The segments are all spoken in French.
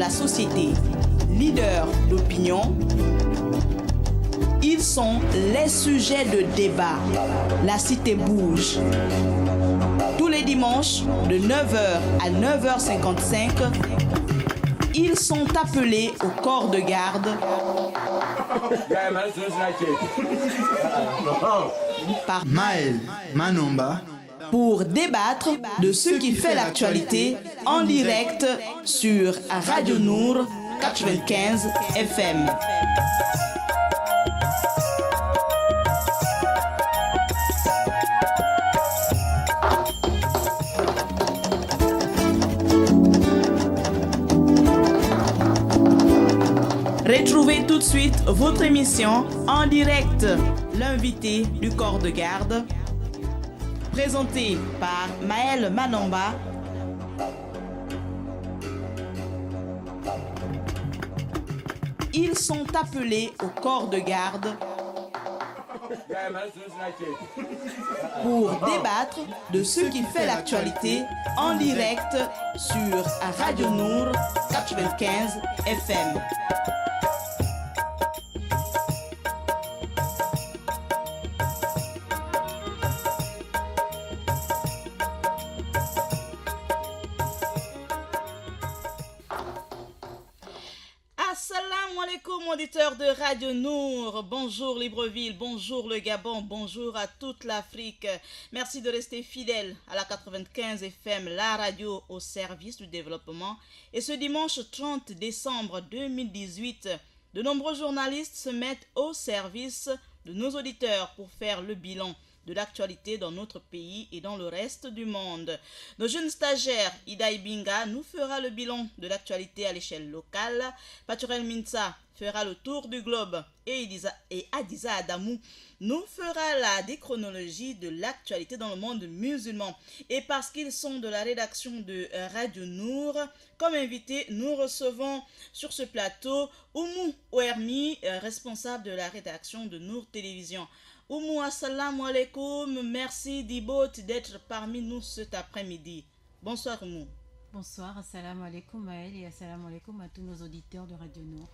la société, leaders d'opinion. Ils sont les sujets de débat. La cité bouge. Tous les dimanches, de 9h à 9h55, ils sont appelés au corps de garde par Maël Manomba pour débattre de ce qui fait l'actualité en direct sur Radio Nour 95 FM. Retrouvez tout de suite votre émission en direct, l'invité du corps de garde, présenté par Maël Manomba. Ils sont appelés au corps de garde pour débattre de ce qui fait l'actualité en direct sur Radio Nour 95 FM. Auditeurs de Radio Nour, bonjour Libreville, bonjour le Gabon, bonjour à toute l'Afrique. Merci de rester fidèles à la 95 FM, la radio au service du développement. Et ce dimanche 30 décembre 2018, de nombreux journalistes se mettent au service de nos auditeurs pour faire le bilan de l'actualité dans notre pays et dans le reste du monde. Nos jeunes stagiaires, Ida Ibinga, nous fera le bilan de l'actualité à l'échelle locale. Paturel Minsa fera le tour du globe et Adiza Adamou nous fera la déchronologie de l'actualité dans le monde musulman. Et parce qu'ils sont de la rédaction de Radio Nour, comme invité, nous recevons sur ce plateau Oumou Ouermi, responsable de la rédaction de Nour Télévision. Oumou, assalamu alaikum, merci Dibot d'être parmi nous cet après-midi. Bonsoir Oumou. Bonsoir, assalamu alaikum Maël et assalamu alaikum à tous nos auditeurs de Radio Nour.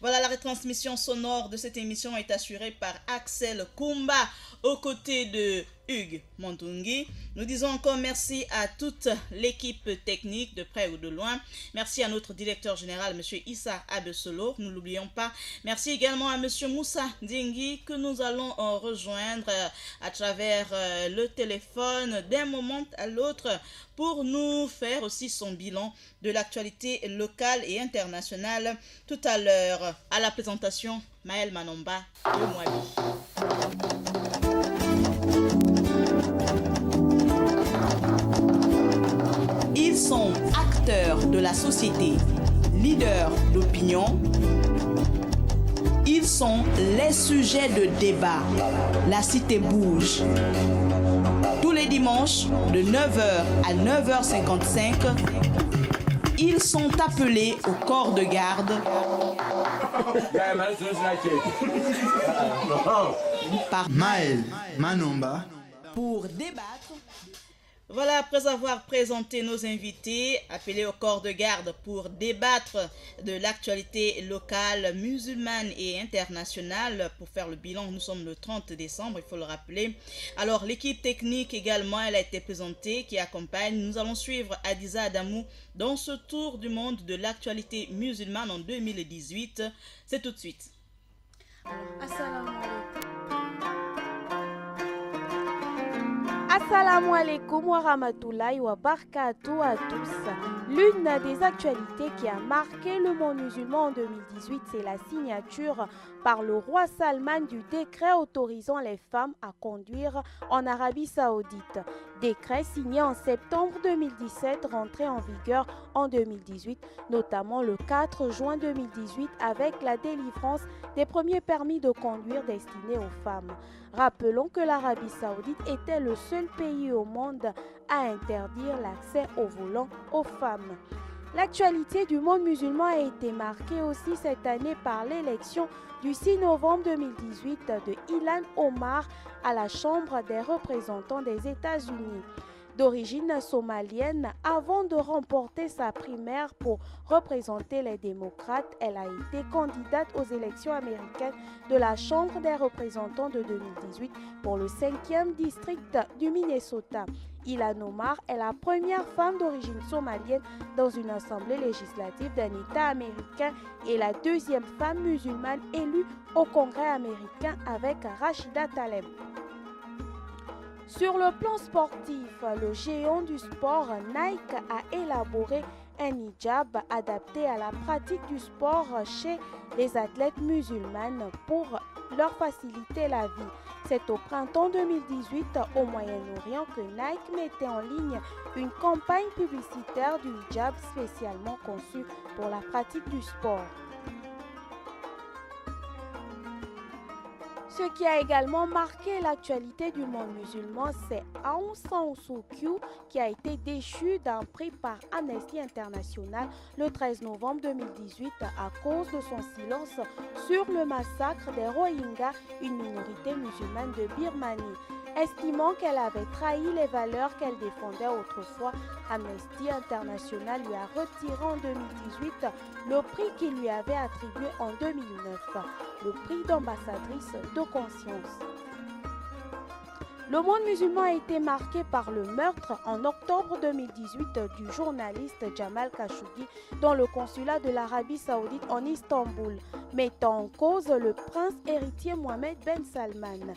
Voilà, la retransmission sonore de cette émission est assurée par Axel Kumba aux côtés de Hugues Montungi. Nous disons encore merci à toute l'équipe technique de près ou de loin. Merci à notre directeur général, M. Issa Abesolo, nous ne l'oublions pas. Merci également à M. Moussa Dingui que nous allons rejoindre à travers le téléphone d'un moment à l'autre pour nous faire aussi son bilan de l'actualité locale et internationale tout à l'heure. À la présentation, Maël Manomba de Mouabi. Ils sont acteurs de la société, leaders d'opinion. Ils sont les sujets de débat. La cité bouge. Tous les dimanches, de 9h à 9h55, ils sont appelés au corps de garde par Maël Manomba pour débattre. Voilà, après avoir présenté nos invités, appelés au corps de garde pour débattre de l'actualité locale, musulmane et internationale, pour faire le bilan, nous sommes le 30 décembre, il faut le rappeler. Alors, l'équipe technique également, elle a été présentée, qui accompagne. Nous allons suivre Adiza Adamou dans ce tour du monde de l'actualité musulmane en 2018. C'est tout de suite. Assalamu alaikum. Assalamu alaikum wa rahmatullahi wa barakatuh à tous. L'une des actualités qui a marqué le monde musulman en 2018, c'est la signature par le roi Salman du décret autorisant les femmes à conduire en Arabie Saoudite. Décret signé en septembre 2017, rentré en vigueur en 2018, notamment le 4 juin 2018 avec la délivrance des premiers permis de conduire destinés aux femmes. Rappelons que l'Arabie Saoudite était le seul pays au monde à interdire l'accès au volant aux femmes. L'actualité du monde musulman a été marquée aussi cette année par l'élection du 6 novembre 2018 de Ilhan Omar à la Chambre des représentants des États-Unis. d'origine somalienne. Avant de remporter sa primaire pour représenter les démocrates, elle a été candidate aux élections américaines de la Chambre des représentants de 2018 pour le 5e district du Minnesota. Ilhan Omar est la première femme d'origine somalienne dans une assemblée législative d'un État américain et la deuxième femme musulmane élue au Congrès américain avec Rashida Tlaib. Sur le plan sportif, le géant du sport Nike a élaboré un hijab adapté à la pratique du sport chez les athlètes musulmanes pour leur faciliter la vie. C'est au printemps 2018 au Moyen-Orient que Nike mettait en ligne une campagne publicitaire du hijab spécialement conçue pour la pratique du sport. Ce qui a également marqué l'actualité du monde musulman, c'est Aung San Suu Kyi qui a été déchue d'un prix par Amnesty International le 13 novembre 2018 à cause de son silence sur le massacre des Rohingyas, une minorité musulmane de Birmanie. Estimant qu'elle avait trahi les valeurs qu'elle défendait autrefois, Amnesty International lui a retiré en 2018 le prix qu'il lui avait attribué en 2009, le prix d'ambassadrice de conscience. Le monde musulman a été marqué par le meurtre en octobre 2018 du journaliste Jamal Khashoggi dans le consulat de l'Arabie Saoudite en Istanbul, mettant en cause le prince héritier Mohammed Ben Salman.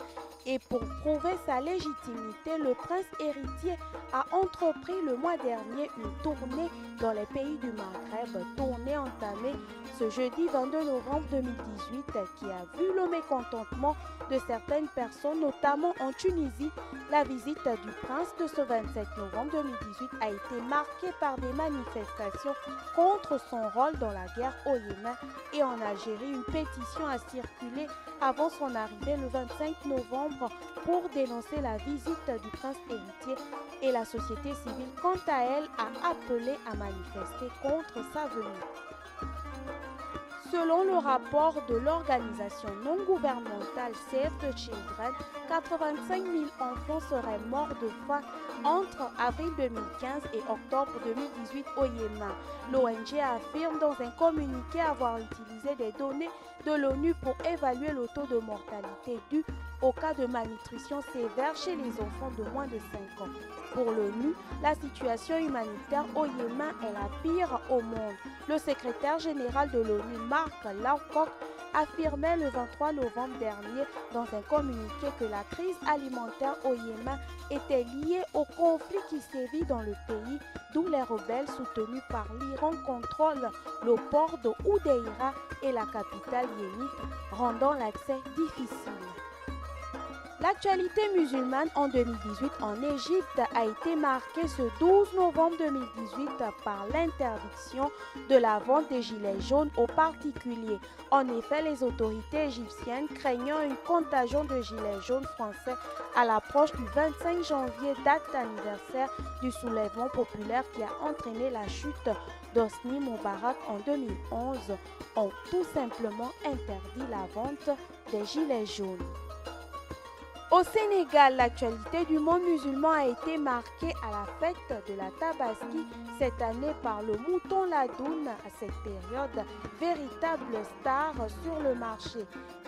Et pour prouver sa légitimité, le prince héritier a entrepris le mois dernier une tournée dans les pays du Maghreb, tournée entamée ce jeudi 22 novembre 2018 qui a vu le mécontentement de certaines personnes, notamment en Tunisie. La visite du prince de ce 27 novembre 2018 a été marquée par des manifestations contre son rôle dans la guerre au Yémen et en Algérie. Une pétition a circulé avant son arrivée le 25 novembre pour dénoncer la visite du prince héritier et la société civile, quant à elle, a appelé à manifester contre sa venue. Selon le rapport de l'organisation non gouvernementale Save the Children, 85 000 enfants seraient morts de faim entre avril 2015 et octobre 2018 au Yémen. L'ONG affirme dans un communiqué avoir utilisé des données de l'ONU pour évaluer le taux de mortalité dû au cas de malnutrition sévère chez les enfants de moins de 5 ans. Pour l'ONU, la situation humanitaire au Yémen est la pire au monde. Le secrétaire général de l'ONU, Mark Lowcock, affirmait le 23 novembre dernier dans un communiqué que la crise alimentaire au Yémen était liée au conflit qui sévit dans le pays, d'où les rebelles soutenus par l'Iran contrôlent le port de Houdeïra et la capitale yénite, rendant l'accès difficile. L'actualité musulmane en 2018 en Égypte a été marquée ce 12 novembre 2018 par l'interdiction de la vente des gilets jaunes aux particuliers. En effet, les autorités égyptiennes, craignant une contagion de gilets jaunes français à l'approche du 25 janvier, date anniversaire du soulèvement populaire qui a entraîné la chute d'Hosni Moubarak en 2011, ont tout simplement interdit la vente des gilets jaunes. Au Sénégal, l'actualité du monde musulman a été marquée à la fête de la Tabaski cette année par le mouton Ladoun à cette période, véritable star sur le marché.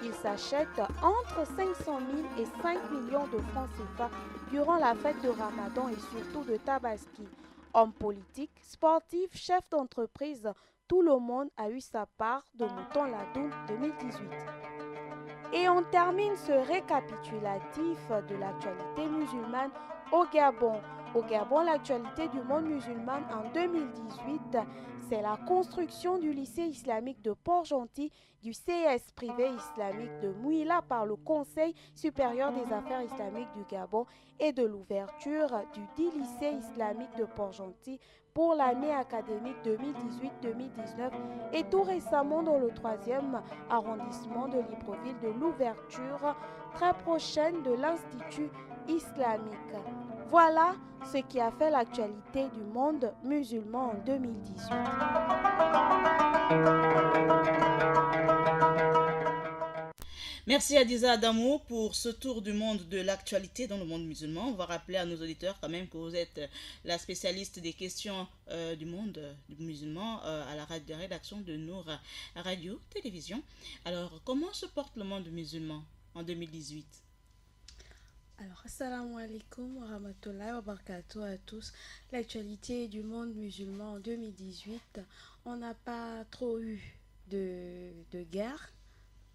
Il s'achète entre 500 000 et 5 millions de francs CFA durant la fête de Ramadan et surtout de Tabaski. Homme politique, sportif, chef d'entreprise, tout le monde a eu sa part de mouton Ladoun 2018. Et on termine ce récapitulatif de l'actualité musulmane au Gabon. Au Gabon, l'actualité du monde musulman en 2018, c'est la construction du lycée islamique de Port-Gentil, du CES privé islamique de Mouila par le Conseil supérieur des affaires islamiques du Gabon et de l'ouverture du dit lycée islamique de Port-Gentil pour l'année académique 2018-2019 et tout récemment dans le 3e arrondissement de Libreville de l'ouverture très prochaine de l'Institut islamique. Voilà ce qui a fait l'actualité du monde musulman en 2018. Merci Adiza Adamou pour ce tour du monde de l'actualité dans le monde musulman. On va rappeler à nos auditeurs quand même que vous êtes la spécialiste des questions du monde musulman à la rédaction de Nour Radio Télévision. Alors, comment se porte le monde musulman en 2018? Alors, assalamu alaikum wa rahmatullahi wa barakatuh à tous. L'actualité du monde musulman en 2018, on n'a pas trop eu de guerre,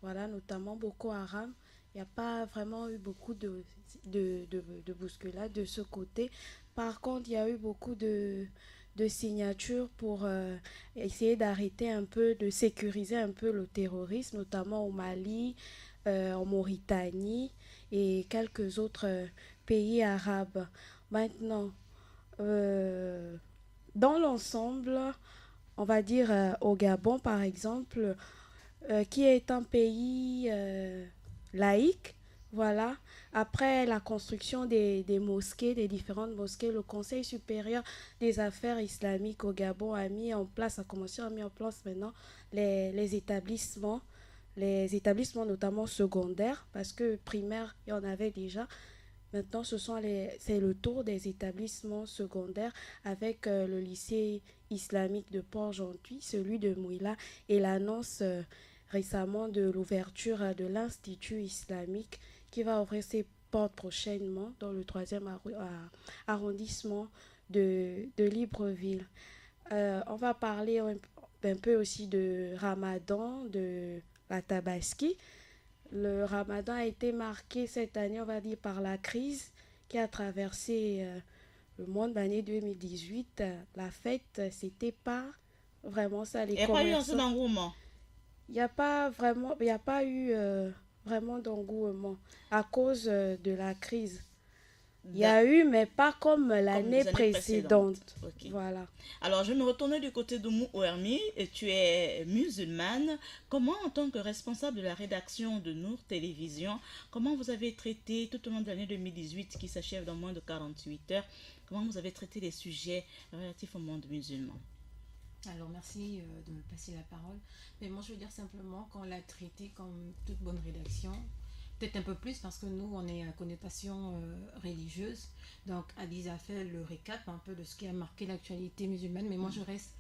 voilà, notamment Boko Haram. Il n'y a pas vraiment eu beaucoup de bousculades de ce côté. Par contre, il y a eu beaucoup de signatures pour essayer d'arrêter un peu, de sécuriser un peu le terrorisme, notamment au Mali, en Mauritanie et quelques autres pays arabes. Maintenant, dans l'ensemble, on va dire au Gabon par exemple, qui est un pays laïque, voilà. Après la construction des mosquées, des différentes mosquées, le Conseil supérieur des affaires islamiques au Gabon a mis en place, a commencé à mettre en place maintenant les établissements notamment secondaires, parce que primaire, il y en avait déjà. Maintenant, c'est le tour des établissements secondaires avec le lycée islamique de Port-Gentil, celui de Mouila et l'annonce récemment de l'ouverture de l'Institut islamique qui va ouvrir ses portes prochainement dans le 3e arrondissement de Libreville. On va parler un peu aussi de Ramadan, de la Tabaski. Le Ramadan a été marqué cette année, on va dire, par la crise qui a traversé le monde l'année 2018. La fête, c'était pas vraiment ça. Les commerçants. Il n'y a pas eu vraiment d'engouement à cause de la crise. Il y a eu, mais pas comme l'année précédente. Okay. Voilà. Alors, je vais me retourner du côté de Mou Ouermi. Tu es musulmane. Comment, en tant que responsable de la rédaction de Nour Télévision, comment vous avez traité tout au long de l'année 2018 qui s'achève dans moins de 48 heures, comment vous avez traité les sujets relatifs au monde musulman? Alors, merci de me passer la parole. Mais moi, je veux dire simplement qu'on l'a traité comme toute bonne rédaction. Peut-être un peu plus parce que nous, on est à connotation religieuse. Donc, Adiza a fait le récap un peu de ce qui a marqué l'actualité musulmane. Mais moi, je reste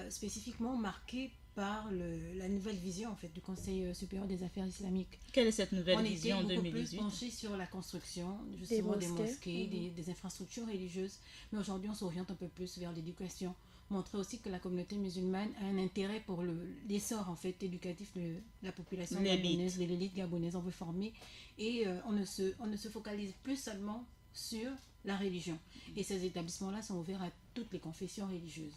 spécifiquement marquée par la nouvelle vision en fait, du Conseil supérieur des affaires islamiques. Quelle est cette nouvelle vision en 2018? On était beaucoup plus penché sur la construction justement des mosquées, des infrastructures religieuses. Mais aujourd'hui, on s'oriente un peu plus vers l'éducation. Montrer aussi que la communauté musulmane a un intérêt pour l'essor en fait éducatif de la population gabonaise, de l'élite gabonaise. On veut former et on ne se focalise plus seulement sur la religion. Et ces établissements-là sont ouverts à toutes les confessions religieuses.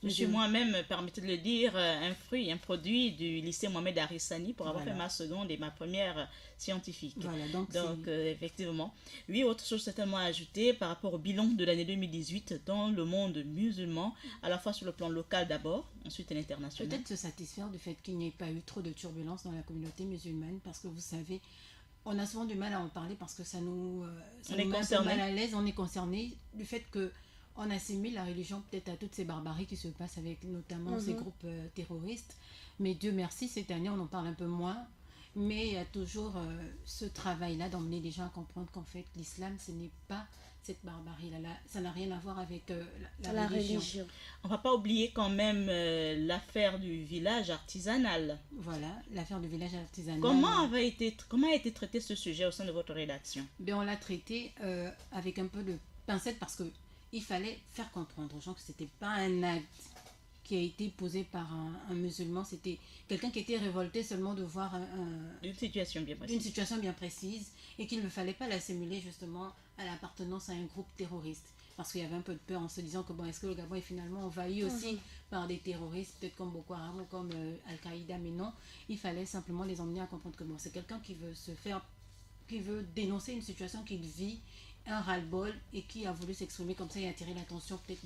Je suis moi-même, permettez de le dire, un produit du lycée Mohamed Arissani pour avoir fait ma seconde et ma première scientifique. Voilà, donc effectivement. Oui, autre chose certainement à ajouter par rapport au bilan de l'année 2018 dans le monde musulman, à la fois sur le plan local d'abord, ensuite à l'international. Peut-être se satisfaire du fait qu'il n'y ait pas eu trop de turbulences dans la communauté musulmane, parce que vous savez, on a souvent du mal à en parler parce que ça nous met un peu mal à l'aise, on est concerné du fait que on assimile la religion peut-être à toutes ces barbaries qui se passent avec notamment ces groupes terroristes. Mais Dieu merci, cette année, on en parle un peu moins. Mais il y a toujours ce travail-là d'emmener les gens à comprendre qu'en fait, l'islam, ce n'est pas cette barbarie-là. Ça n'a rien à voir avec la religion. On ne va pas oublier quand même l'affaire du village artisanal. Voilà, l'affaire du village artisanal. Comment a été traité ce sujet au sein de votre rédaction? On l'a traité avec un peu de pincette parce que il fallait faire comprendre aux gens que ce n'était pas un acte qui a été posé par un musulman, c'était quelqu'un qui était révolté seulement de voir une situation bien précise et qu'il ne fallait pas l'assimiler justement à l'appartenance à un groupe terroriste. Parce qu'il y avait un peu de peur en se disant que est-ce que le Gabon est finalement envahi aussi par des terroristes, peut-être comme Boko Haram ou comme Al-Qaïda, mais non, il fallait simplement les emmener à comprendre que c'est quelqu'un qui veut dénoncer une situation qu'il vit, un ras-le-bol et qui a voulu s'exprimer comme ça et attirer l'attention peut-être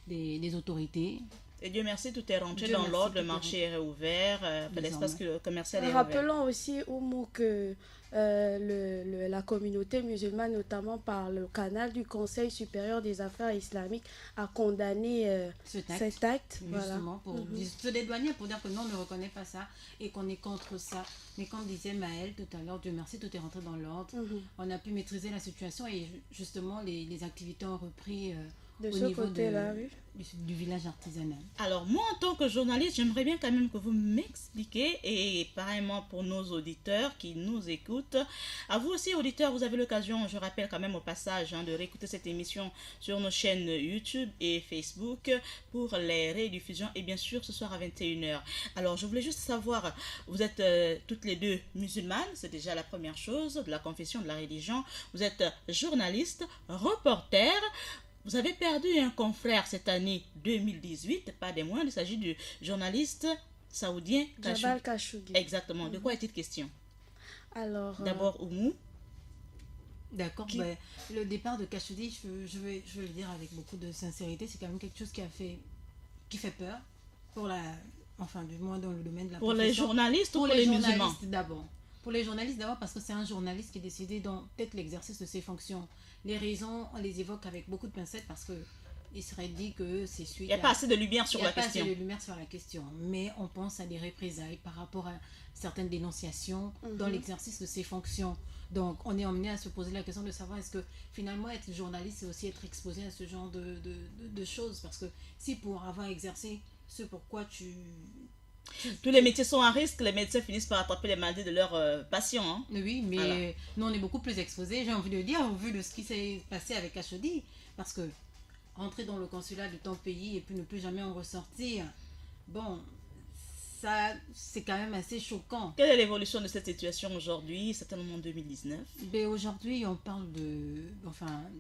des autorités Et Dieu merci, tout est rentré Dieu dans merci, l'ordre, tout le est marché est réouvert, l'espace commercial est réouvert. Rappelons aussi, Oumou, que la communauté musulmane, notamment par le canal du Conseil supérieur des affaires islamiques, a condamné cet acte. Justement, pour se dédouaner, pour dire que non, on ne reconnaît pas ça et qu'on est contre ça. Mais comme disait Maëlle tout à l'heure, Dieu merci, tout est rentré dans l'ordre. On a pu maîtriser la situation et justement, les activités ont repris de au ce niveau côté-là, oui. du village artisanal. Alors moi, en tant que journaliste, j'aimerais bien quand même que vous m'expliquiez, et pareillement pour nos auditeurs qui nous écoutent, à vous aussi auditeurs, vous avez l'occasion, je rappelle quand même au passage, de réécouter cette émission sur nos chaînes YouTube et Facebook pour les rediffusions, et bien sûr ce soir à 21h. Alors je voulais juste savoir, vous êtes toutes les deux musulmanes, c'est déjà la première chose, de la confession, de la religion, vous êtes journaliste, reporter. Vous avez perdu un confrère cette année 2018, pas des moindres, il s'agit du journaliste saoudien Jabal Khashoggi. Exactement. De quoi est-il question? Alors, d'abord, Oumou. D'accord. Ben, le départ de Khashoggi, je vais le dire avec beaucoup de sincérité, c'est quand même quelque chose qui fait peur pour du moins dans le domaine de la pour profession. Les journalistes ou pour les musulmans? D'abord. Pour les journalistes d'abord parce que c'est un journaliste qui est décidé dans peut-être l'exercice de ses fonctions. Les raisons, on les évoque avec beaucoup de pincettes parce que il serait dit que c'est suite. Il n'y a pas assez de lumière sur la question. Il n'y a pas assez de lumière sur la question. Mais on pense à des représailles par rapport à certaines dénonciations dans l'exercice de ses fonctions. Donc, on est emmené à se poser la question de savoir est-ce que finalement être journaliste, c'est aussi être exposé à ce genre de choses. Parce que si pour avoir exercé ce pourquoi tous les métiers sont à risque, les médecins finissent par attraper les maladies de leurs patients. Hein. Oui, mais voilà. Nous, on est beaucoup plus exposés, j'ai envie de dire, au vu de ce qui s'est passé avec Khashoggi. Parce que rentrer dans le consulat de ton pays et puis ne plus jamais en ressortir, bon, ça, c'est quand même assez choquant. Quelle est l'évolution de cette situation aujourd'hui, certainement en 2019? Ben, aujourd'hui, on parle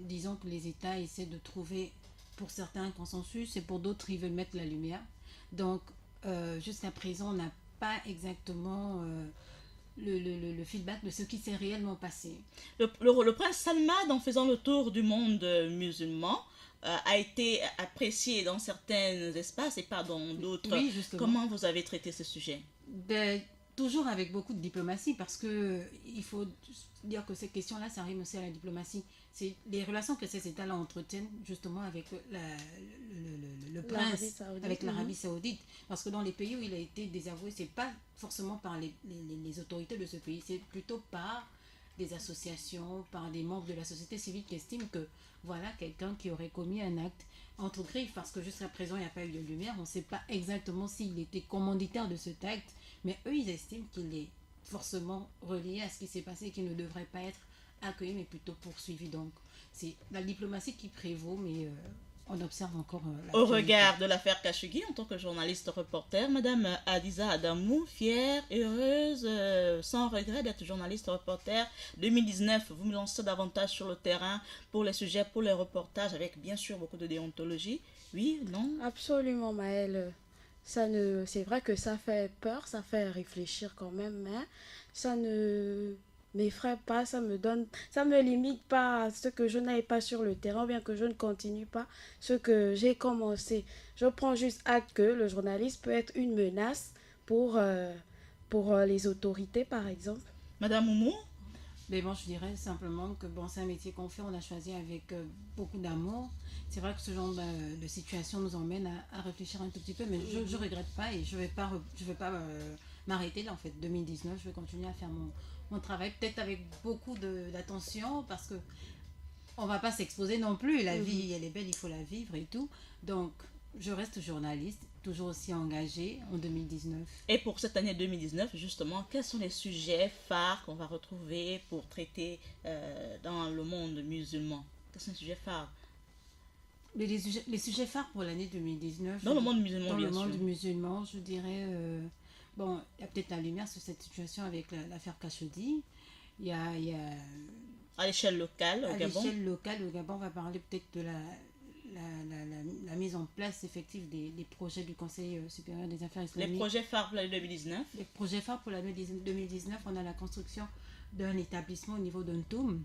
disons que les États essaient de trouver pour certains un consensus et pour d'autres, ils veulent mettre la lumière. Donc, jusqu'à présent, on n'a pas exactement le feedback de ce qui s'est réellement passé. Le prince Salman, en faisant le tour du monde musulman, a été apprécié dans certains espaces et pas dans d'autres. Oui, justement. Comment vous avez traité ce sujet? Toujours avec beaucoup de diplomatie, parce que il faut dire que ces questions-là, ça rime aussi à la diplomatie. C'est les relations que ces États-là entretiennent justement avec le prince, avec l'Arabie Saoudite. Parce que dans les pays où il a été désavoué, c'est pas forcément par les autorités de ce pays, c'est plutôt par des associations, par des membres de la société civile qui estiment que voilà quelqu'un qui aurait commis un acte entre griffes, parce que jusqu'à présent il n'y a pas eu de lumière, on ne sait pas exactement s'il était commanditaire de cet acte, mais eux ils estiment qu'il est forcément relié à ce qui s'est passé et qu'il ne devrait pas être accueilli mais plutôt poursuivi. Donc c'est la diplomatie qui prévaut, mais on observe encore au regard de l'affaire Khashoggi, en tant que journaliste reporter, Madame Hadiza Adamou, fière, heureuse, sans regret d'être journaliste reporter. 2019, vous me lancez davantage sur le terrain pour les sujets, pour les reportages, avec bien sûr beaucoup de déontologie. Oui, non? Absolument, Maëlle. C'est vrai que ça fait peur, ça fait réfléchir quand même, mais ça ne m'effraie pas, ça me limite pas à ce que je n'aille pas sur le terrain, ou bien que je ne continue pas ce que j'ai commencé. Je prends juste acte que le journaliste peut être une menace pour les autorités, par exemple. Madame Oumou? Mais bon, je dirais simplement que c'est un métier qu'on fait, on a choisi avec beaucoup d'amour. C'est vrai que ce genre de situation nous emmène à réfléchir un tout petit peu, mais je ne regrette pas et je vais pas m'arrêter là en fait. 2019, je vais continuer à faire mon travail, peut-être avec beaucoup d'attention, parce que on va pas s'exposer non plus. La vie, elle est belle, il faut la vivre et tout. Donc, je reste journaliste, toujours aussi engagée en 2019. Et pour cette année 2019, justement, quels sont les sujets phares qu'on va retrouver pour traiter dans le monde musulman? Quels sont les sujets phares? Les sujets phares pour l'année 2019. Dans le monde musulman, bien sûr. Dans le monde musulman, je dirais... il y a peut-être la lumière sur cette situation avec l'affaire Khashoggi. Il y a à l'échelle locale, au Gabon. À l'échelle locale, au Gabon, on va parler peut-être de la mise en place effective des projets du Conseil supérieur des affaires islamiques. Les projets phares pour l'année 2019. Les projets phares pour l'année 2019, on a la construction d'un établissement au niveau d'Untoum,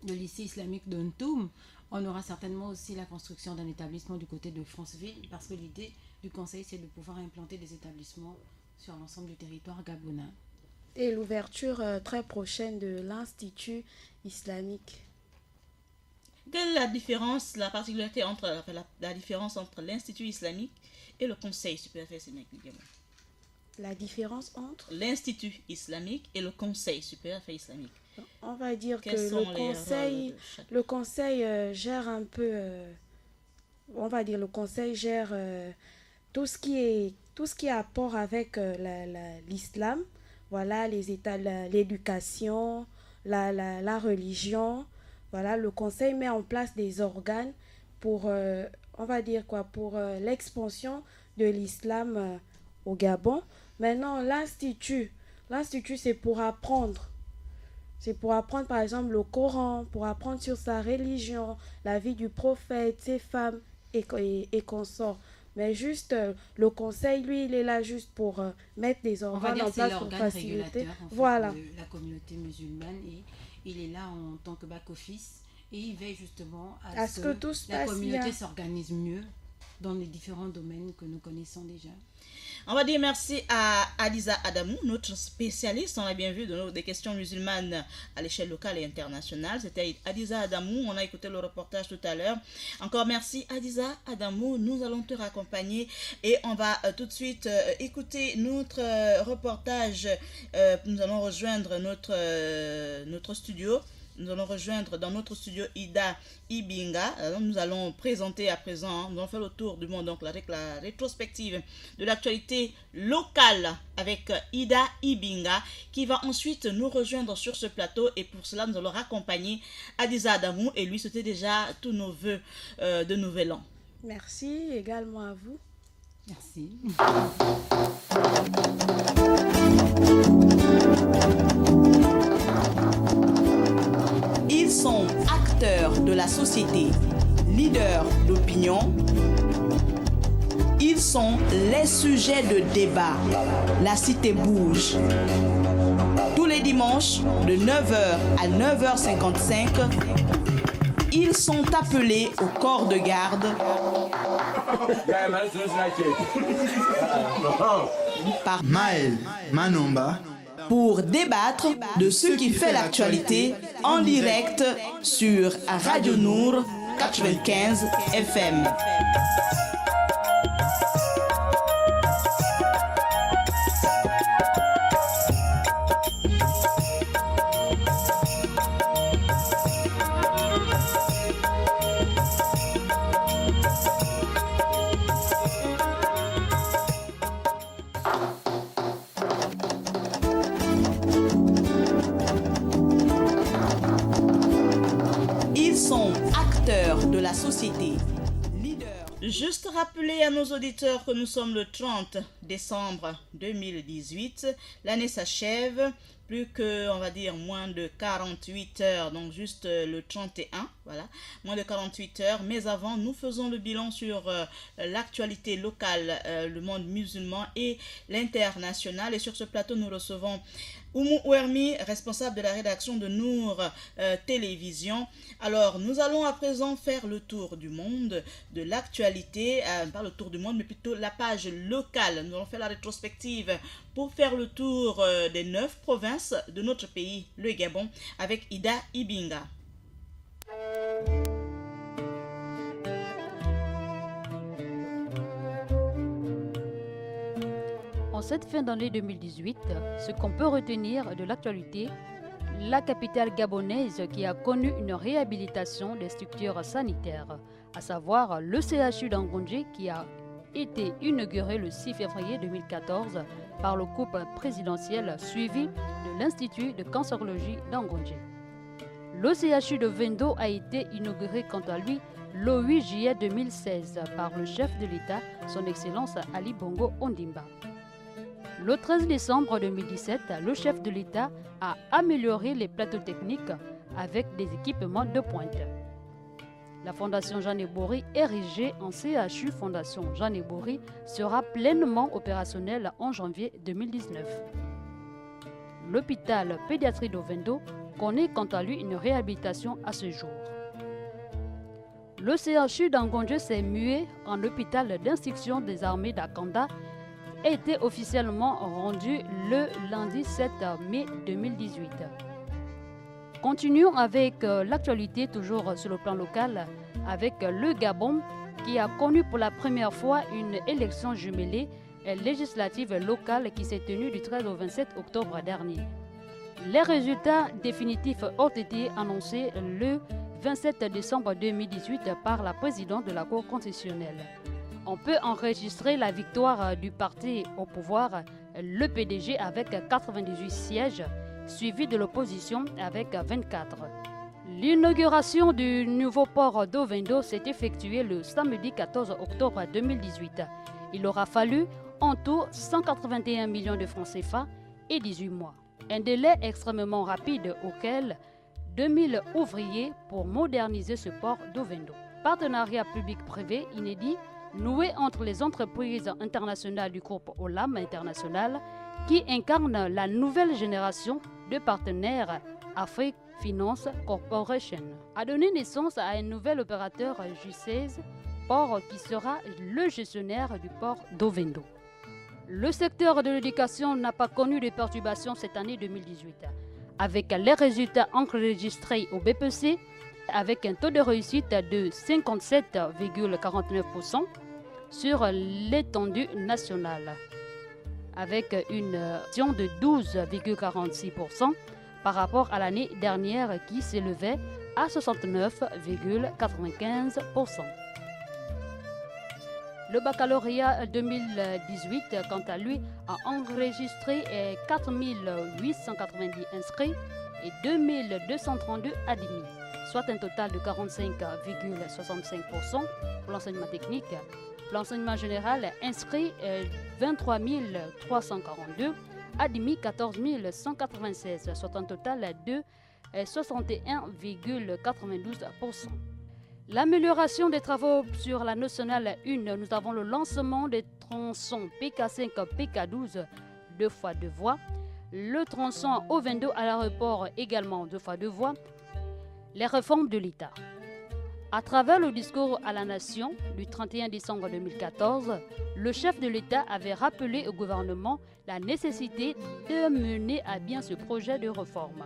de lycée islamique d'Untoum. On aura certainement aussi la construction d'un établissement du côté de Franceville, parce que l'idée du Conseil, c'est de pouvoir implanter des établissements sur l'ensemble du territoire gabonais. Et l'ouverture très prochaine de l'Institut islamique. Quelle est la différence, la particularité entre la différence entre l'Institut islamique et le Conseil supérieur des islamiques du Gabon? La différence entre L'Institut islamique et le Conseil supérieur des islamiques. On va dire Quels que sont les rôles de chaque? le conseil gère un peu, on va dire le conseil gère tout ce qui est apport avec l'islam, voilà, les états, l'éducation, la religion, voilà, le conseil met en place des organes pour, on va dire quoi, pour l'expansion de l'islam au Gabon. Maintenant, l'institut, c'est pour apprendre. C'est pour apprendre par exemple le Coran, pour apprendre sur sa religion, la vie du prophète, ses femmes et consorts. Mais juste le conseil, lui, il est là juste pour mettre des organes en place pour faciliter. Voilà. De la communauté musulmane, et il est là en tant que back-office et il veille justement à ce que tout se la passe communauté bien. s'organise mieux dans les différents domaines que nous connaissons déjà. On va dire merci à Adiza Adamou, notre spécialiste, on l'a bien vu, des questions musulmanes à l'échelle locale et internationale. C'était Adiza Adamou, on a écouté le reportage tout à l'heure. Encore merci Adiza Adamou, nous allons te raccompagner et on va tout de suite écouter notre reportage. Nous allons rejoindre notre studio. Nous allons rejoindre dans notre studio Ida Ibinga. Alors, nous allons présenter à présent, nous allons faire le tour du monde, donc avec la rétrospective de l'actualité locale avec Ida Ibinga, qui va ensuite nous rejoindre sur ce plateau. Et pour cela, nous allons raccompagner Adiza Adamou et lui souhaiter déjà tous nos voeux de nouvel an. Merci également à vous. Merci. Ils sont acteurs de la société, leaders d'opinion. Ils sont les sujets de débat. La cité bouge. Tous les dimanches, de 9h à 9h55, ils sont appelés au corps de garde par Maël Manomba pour débattre de ce qui fait l'actualité en direct sur Radio Nour 95 FM. De la société, leader. Juste rappeler à nos auditeurs que nous sommes le 30 décembre 2018. L'année s'achève, plus que, on va dire, moins de 48 heures, donc juste le 31, voilà, moins de 48 heures. Mais avant, nous faisons le bilan sur l'actualité locale, le monde musulman et l'international. Et sur ce plateau, nous recevons Oumou Ouermi, responsable de la rédaction de Nour Télévision. Alors, nous allons à présent faire le tour du monde, de l'actualité, pas le tour du monde, mais plutôt la page locale. Nous allons faire la rétrospective pour faire le tour des 9 provinces de notre pays, le Gabon, avec Ida Ibinga. En cette fin d'année 2018, ce qu'on peut retenir de l'actualité, la capitale gabonaise qui a connu une réhabilitation des structures sanitaires, à savoir le CHU d'Angondje qui a été inauguré le 6 février 2014 par le couple présidentiel suivi de l'Institut de cancérologie d'Angondje. Le CHU de Vendo a été inauguré quant à lui le 8 juillet 2016 par le chef de l'État, son Excellence Ali Bongo Ondimba. Le 13 décembre 2017, le chef de l'État a amélioré les plateaux techniques avec des équipements de pointe. La Fondation Jeanne Ebori, érigée en CHU Fondation Jeanne Ebori, sera pleinement opérationnelle en janvier 2019. L'hôpital pédiatrie de Vendo connaît quant à lui une réhabilitation à ce jour. Le CHU d'Angonjo s'est mué en hôpital d'instruction des armées d'Akanda et été officiellement rendu le lundi 7 mai 2018. Continuons avec l'actualité toujours sur le plan local avec le Gabon qui a connu pour la première fois une élection jumelée législative locale qui s'est tenue du 13 au 27 octobre dernier. Les résultats définitifs ont été annoncés le 27 décembre 2018 par la présidente de la Cour constitutionnelle. On peut enregistrer la victoire du parti au pouvoir, le PDG, avec 98 sièges, suivi de l'opposition avec 24. L'inauguration du nouveau port d'Ovendo s'est effectuée le samedi 14 octobre 2018. Il aura fallu en tout 181 millions de francs CFA et 18 mois. Un délai extrêmement rapide auquel 2000 ouvriers pour moderniser ce port d'Ovendo. Partenariat public-privé inédit noué entre les entreprises internationales du groupe Olam International qui incarne la nouvelle génération de partenaires Afrique Finance Corporation a donné naissance à un nouvel opérateur J16 port qui sera le gestionnaire du port d'Ovendo. Le secteur de l'éducation n'a pas connu de perturbations cette année 2018, avec les résultats enregistrés au BPC, avec un taux de réussite de 57,49% sur l'étendue nationale, avec une action de 12,46% par rapport à l'année dernière qui s'élevait à 69,95%. Le baccalauréat 2018, quant à lui, a enregistré 4 890 inscrits et 2 232 admis, soit un total de 45,65% pour l'enseignement technique. L'enseignement général inscrit 23 342, admis 14 196, soit un total de 61,92%. L'amélioration des travaux sur la nationale 1, nous avons le lancement des tronçons PK5, PK12, 2 fois 2 voies, le tronçon Ovendo à l'aéroport également 2 fois 2 voies, les réformes de l'État. À travers le discours à la nation du 31 décembre 2014, le chef de l'État avait rappelé au gouvernement la nécessité de mener à bien ce projet de réforme.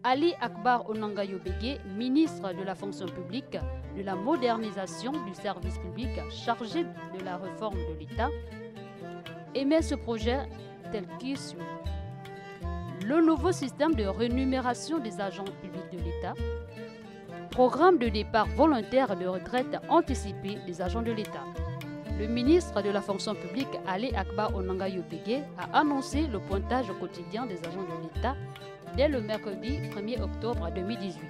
Ali Akbar Onangayobege, ministre de la fonction publique, de la modernisation du service public chargé de la réforme de l'État, émet ce projet tel qu'il suit. Le nouveau système de rémunération des agents publics de l'État, programme de départ volontaire de retraite anticipée des agents de l'État. Le ministre de la fonction publique, Ali Akbar Onangayobege, a annoncé le pointage quotidien des agents de l'État dès le mercredi 1er octobre 2018.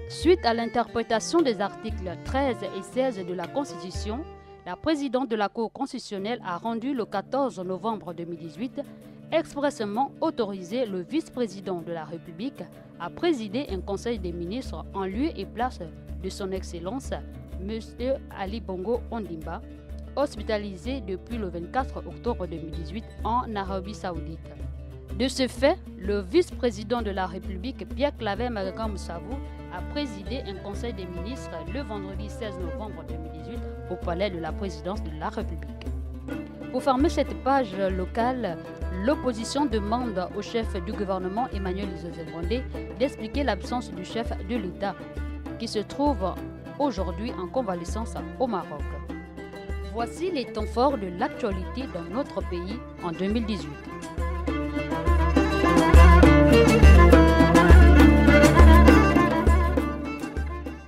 Suite à l'interprétation des articles 13 et 16 de la Constitution, la présidente de la Cour constitutionnelle a rendu le 14 novembre 2018 expressément autorisé le vice-président de la République à présider un conseil des ministres en lieu et place de son Excellence, M. Ali Bongo Ondimba, hospitalisé depuis le 24 octobre 2018 en Arabie Saoudite. De ce fait, le vice-président de la République, Pierre Claver Maga Moussavou, a présidé un conseil des ministres le vendredi 16 novembre 2018 au palais de la présidence de la République. Pour fermer cette page locale, l'opposition demande au chef du gouvernement, Emmanuel Joseph Bondé, d'expliquer l'absence du chef de l'État, qui se trouve aujourd'hui en convalescence au Maroc. Voici les temps forts de l'actualité dans notre pays en 2018.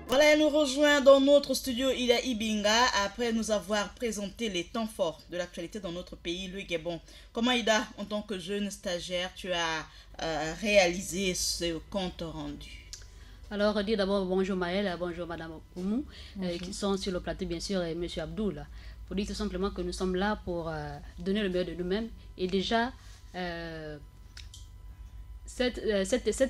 Voilà, elle nous rejoint dans notre studio Ida Ibinga après nous avoir présenté les temps forts de l'actualité dans notre pays, le Gabon. Comment Ida, en tant que jeune stagiaire, tu as réalisé ce compte rendu? Alors, dis d'abord bonjour Maëlle, bonjour Madame Oumou, qui sont sur le plateau bien sûr, et Monsieur Abdoul, pour dire tout simplement que nous sommes là pour donner le meilleur de nous-mêmes et déjà ces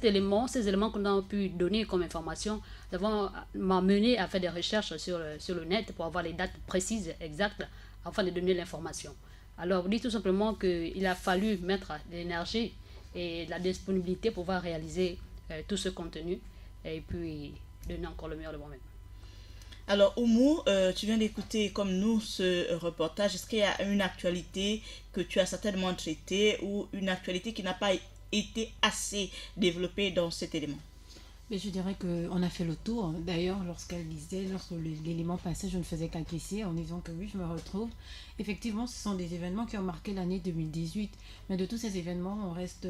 éléments que nous avons pu donner comme information, nous avons mené à faire des recherches sur le net pour avoir les dates précises, exactes, afin de donner l'information. Alors, vous dites tout simplement qu'il a fallu mettre de l'énergie et de la disponibilité pour pouvoir réaliser tout ce contenu et puis donner encore le meilleur de moi-même. Alors, Oumou, tu viens d'écouter comme nous ce reportage. Est-ce qu'il y a une actualité que tu as certainement traitée ou une actualité qui n'a pas été assez développée dans cet élément? Mais je dirais qu'on a fait le tour. D'ailleurs, lorsque l'élément passait, je ne faisais qu'acquiescer en disant que oui, je me retrouve. Effectivement, ce sont des événements qui ont marqué l'année 2018. Mais de tous ces événements, on reste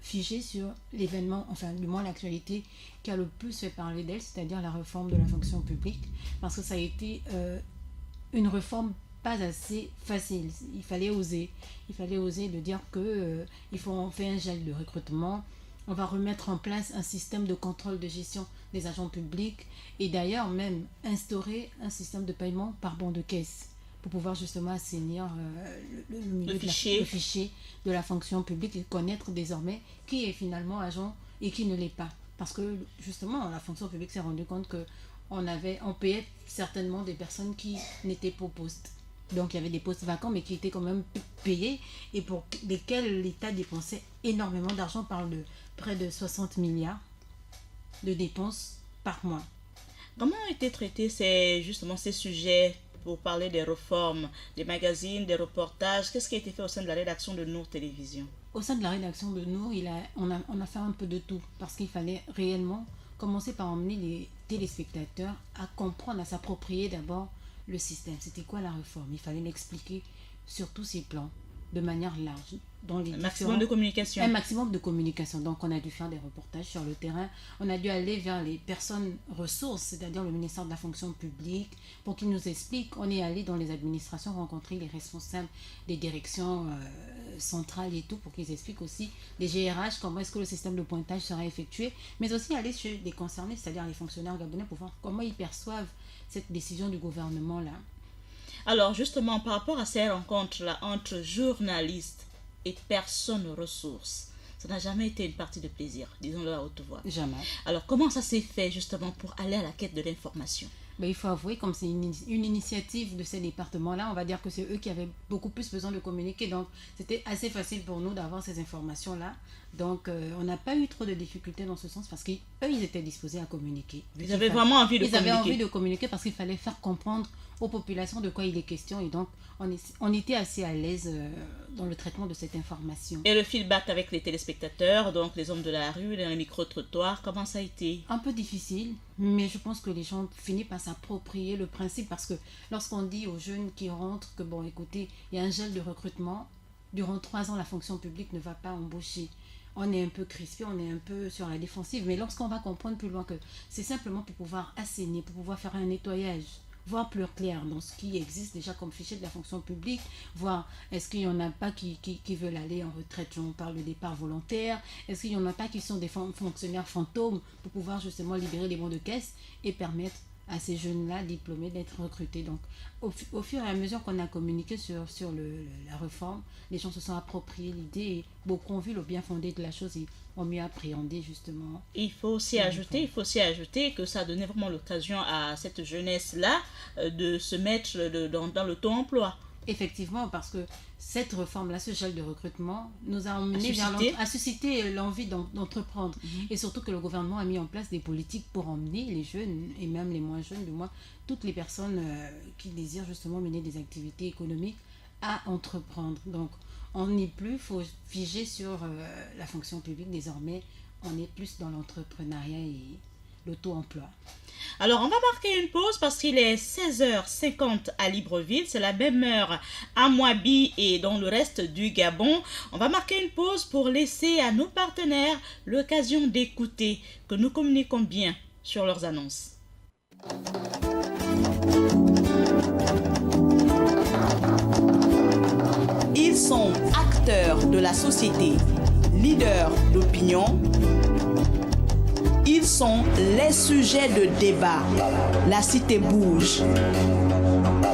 figé sur l'événement, enfin du moins l'actualité qui a le plus fait parler d'elle, c'est-à-dire la réforme de la fonction publique. Parce que ça a été une réforme pas assez facile. Il fallait oser de dire que il faut en faire un gel de recrutement. On va remettre en place un système de contrôle de gestion des agents publics et d'ailleurs même instaurer un système de paiement par bon de caisse pour pouvoir justement assainir le fichier de la fonction publique et connaître désormais qui est finalement agent et qui ne l'est pas. Parce que justement la fonction publique s'est rendu compte qu'on payait certainement des personnes qui n'étaient pas au poste. Donc il y avait des postes vacants mais qui étaient quand même payés et pour lesquels l'État dépensait énormément d'argent. On parle de près de 60 milliards de dépenses par mois. Comment ont été traités ces sujets pour parler des réformes, des magazines, des reportages? Qu'est-ce qui a été fait au sein de la rédaction de Nour Télévision? Au sein de la rédaction de Nour, on a fait un peu de tout parce qu'il fallait réellement commencer par emmener les téléspectateurs à comprendre, à s'approprier d'abord le système. C'était quoi la réforme? Il fallait l'expliquer sur tous ses plans, de manière large. Un maximum de communication. Donc on a dû faire des reportages sur le terrain. On a dû aller vers les personnes ressources, c'est-à-dire le ministère de la fonction publique, pour qu'ils nous expliquent. On est allé dans les administrations rencontrer les responsables des directions centrales et tout, pour qu'ils expliquent aussi les GRH, comment est-ce que le système de pointage sera effectué, mais aussi aller chez les concernés, c'est-à-dire les fonctionnaires gabonais, pour voir comment ils perçoivent cette décision du gouvernement-là. Alors justement, par rapport à ces rencontres-là entre journalistes et personnes ressources, ça n'a jamais été une partie de plaisir, disons-le à haute voix. Jamais. Alors comment ça s'est fait justement pour aller à la quête de l'information? Il faut avouer, comme c'est une initiative de ces départements-là, on va dire que c'est eux qui avaient beaucoup plus besoin de communiquer. Donc, c'était assez facile pour nous d'avoir ces informations-là. Donc, on n'a pas eu trop de difficultés dans ce sens parce qu'eux, ils étaient disposés à communiquer. Ils avaient vraiment envie de communiquer. Ils avaient envie de communiquer parce qu'il fallait faire comprendre aux populations de quoi il est question. Et donc, on était assez à l'aise dans le traitement de cette information. Et le feedback avec les téléspectateurs, donc les hommes de la rue, les micro-trottoirs, comment ça a été? Un peu difficile, mais je pense que les gens finissent par s'approprier le principe parce que lorsqu'on dit aux jeunes qui rentrent que bon, écoutez, il y a un gel de recrutement, durant 3 ans, la fonction publique ne va pas embaucher. On est un peu crispé, on est un peu sur la défensive, mais lorsqu'on va comprendre plus loin que c'est simplement pour pouvoir assainir, pour pouvoir faire un nettoyage, voir plus clair dans ce qui existe déjà comme fichier de la fonction publique, voir est-ce qu'il n'y en a pas qui veulent aller en retraite, on parle de départ volontaire, est-ce qu'il n'y en a pas qui sont des fonctionnaires fantômes pour pouvoir justement libérer les bons de caisse et permettre à ces jeunes-là diplômés d'être recrutés. Donc au fur et à mesure qu'on a communiqué sur la réforme, les gens se sont appropriés l'idée et beaucoup ont vu le bien fondé de la chose et ont mieux appréhendé justement. Il faut aussi ajouter que ça a donné vraiment l'occasion à cette jeunesse-là de se mettre dans le taux emploi. Effectivement, parce que cette réforme-là, ce gel de recrutement, nous a emmené à susciter l'envie d'entreprendre. Et surtout que le gouvernement a mis en place des politiques pour emmener les jeunes, et même les moins jeunes, du moins, toutes les personnes qui désirent justement mener des activités économiques à entreprendre. Donc, on n'est plus figé sur la fonction publique. Désormais, on est plus dans l'entrepreneuriat et l'auto-emploi. Alors, on va marquer une pause parce qu'il est 16h50 à Libreville. C'est la même heure à Mouabi et dans le reste du Gabon. On va marquer une pause pour laisser à nos partenaires l'occasion d'écouter que nous communiquons bien sur leurs annonces. Ils sont acteurs de la société, leaders d'opinion. Ils sont les sujets de débat. La cité bouge.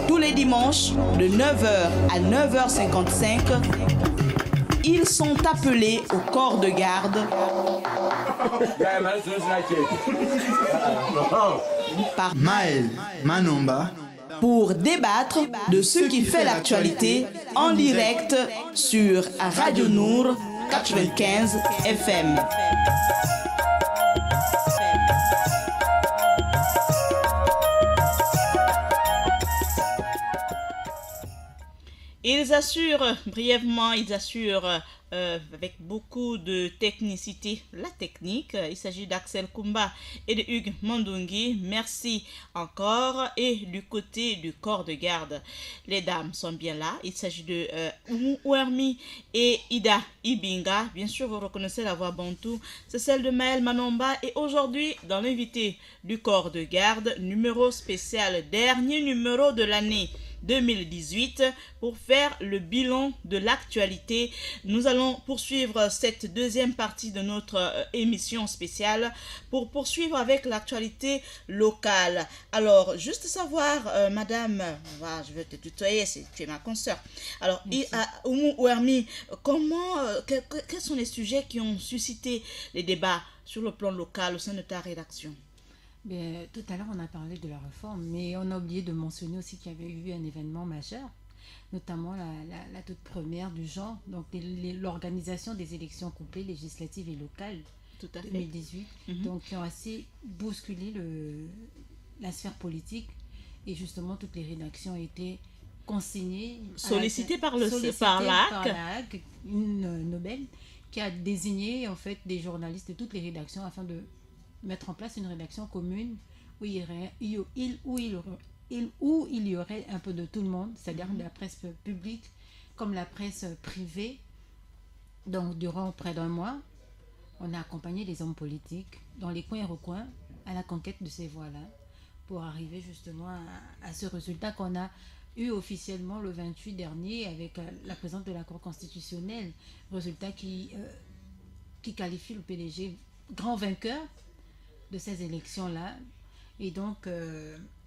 Tous les dimanches, de 9h à 9h55, ils sont appelés au corps de garde par Maël Manomba pour débattre de ce qui fait l'actualité en direct sur Radio Nour 95 FM. Ils assurent brièvement, avec beaucoup de technicité la technique. Il s'agit d'Axel Kumba et de Hugues Mandungi. Merci encore. Et du côté du corps de garde, les dames sont bien là. Il s'agit de Ouermi et Ida Ibinga. Bien sûr, vous reconnaissez la voix bantou. C'est celle de Maël Manomba. Et aujourd'hui, dans l'invité du corps de garde, numéro spécial, dernier numéro de l'année 2018, pour faire le bilan de l'actualité. Nous allons poursuivre cette deuxième partie de notre émission spéciale pour poursuivre avec l'actualité locale. Alors, juste savoir, madame, je vais te tutoyer, tu es ma consoeur. Alors, Oumou Ouermi, quels sont les sujets qui ont suscité les débats sur le plan local au sein de ta rédaction? Bien, tout à l'heure, on a parlé de la réforme, mais on a oublié de mentionner aussi qu'il y avait eu un événement majeur, notamment la toute première du genre, donc l'organisation des élections couplées législatives et locales tout à 2018, donc qui ont assez bousculé la sphère politique, et justement toutes les rédactions ont été consignées, sollicitées par l'AC, une Nobel, qui a désigné en fait des journalistes de toutes les rédactions afin de mettre en place une rédaction commune où il y aurait un peu de tout le monde, c'est-à-dire la presse publique comme la presse privée. Donc durant près d'un mois, on a accompagné les hommes politiques dans les coins et recoins à la conquête de ces voix-là pour arriver justement à ce résultat qu'on a eu officiellement le 28 dernier avec la présence de la Cour constitutionnelle, résultat qui qualifie le PDG grand vainqueur de ces élections-là. Et donc,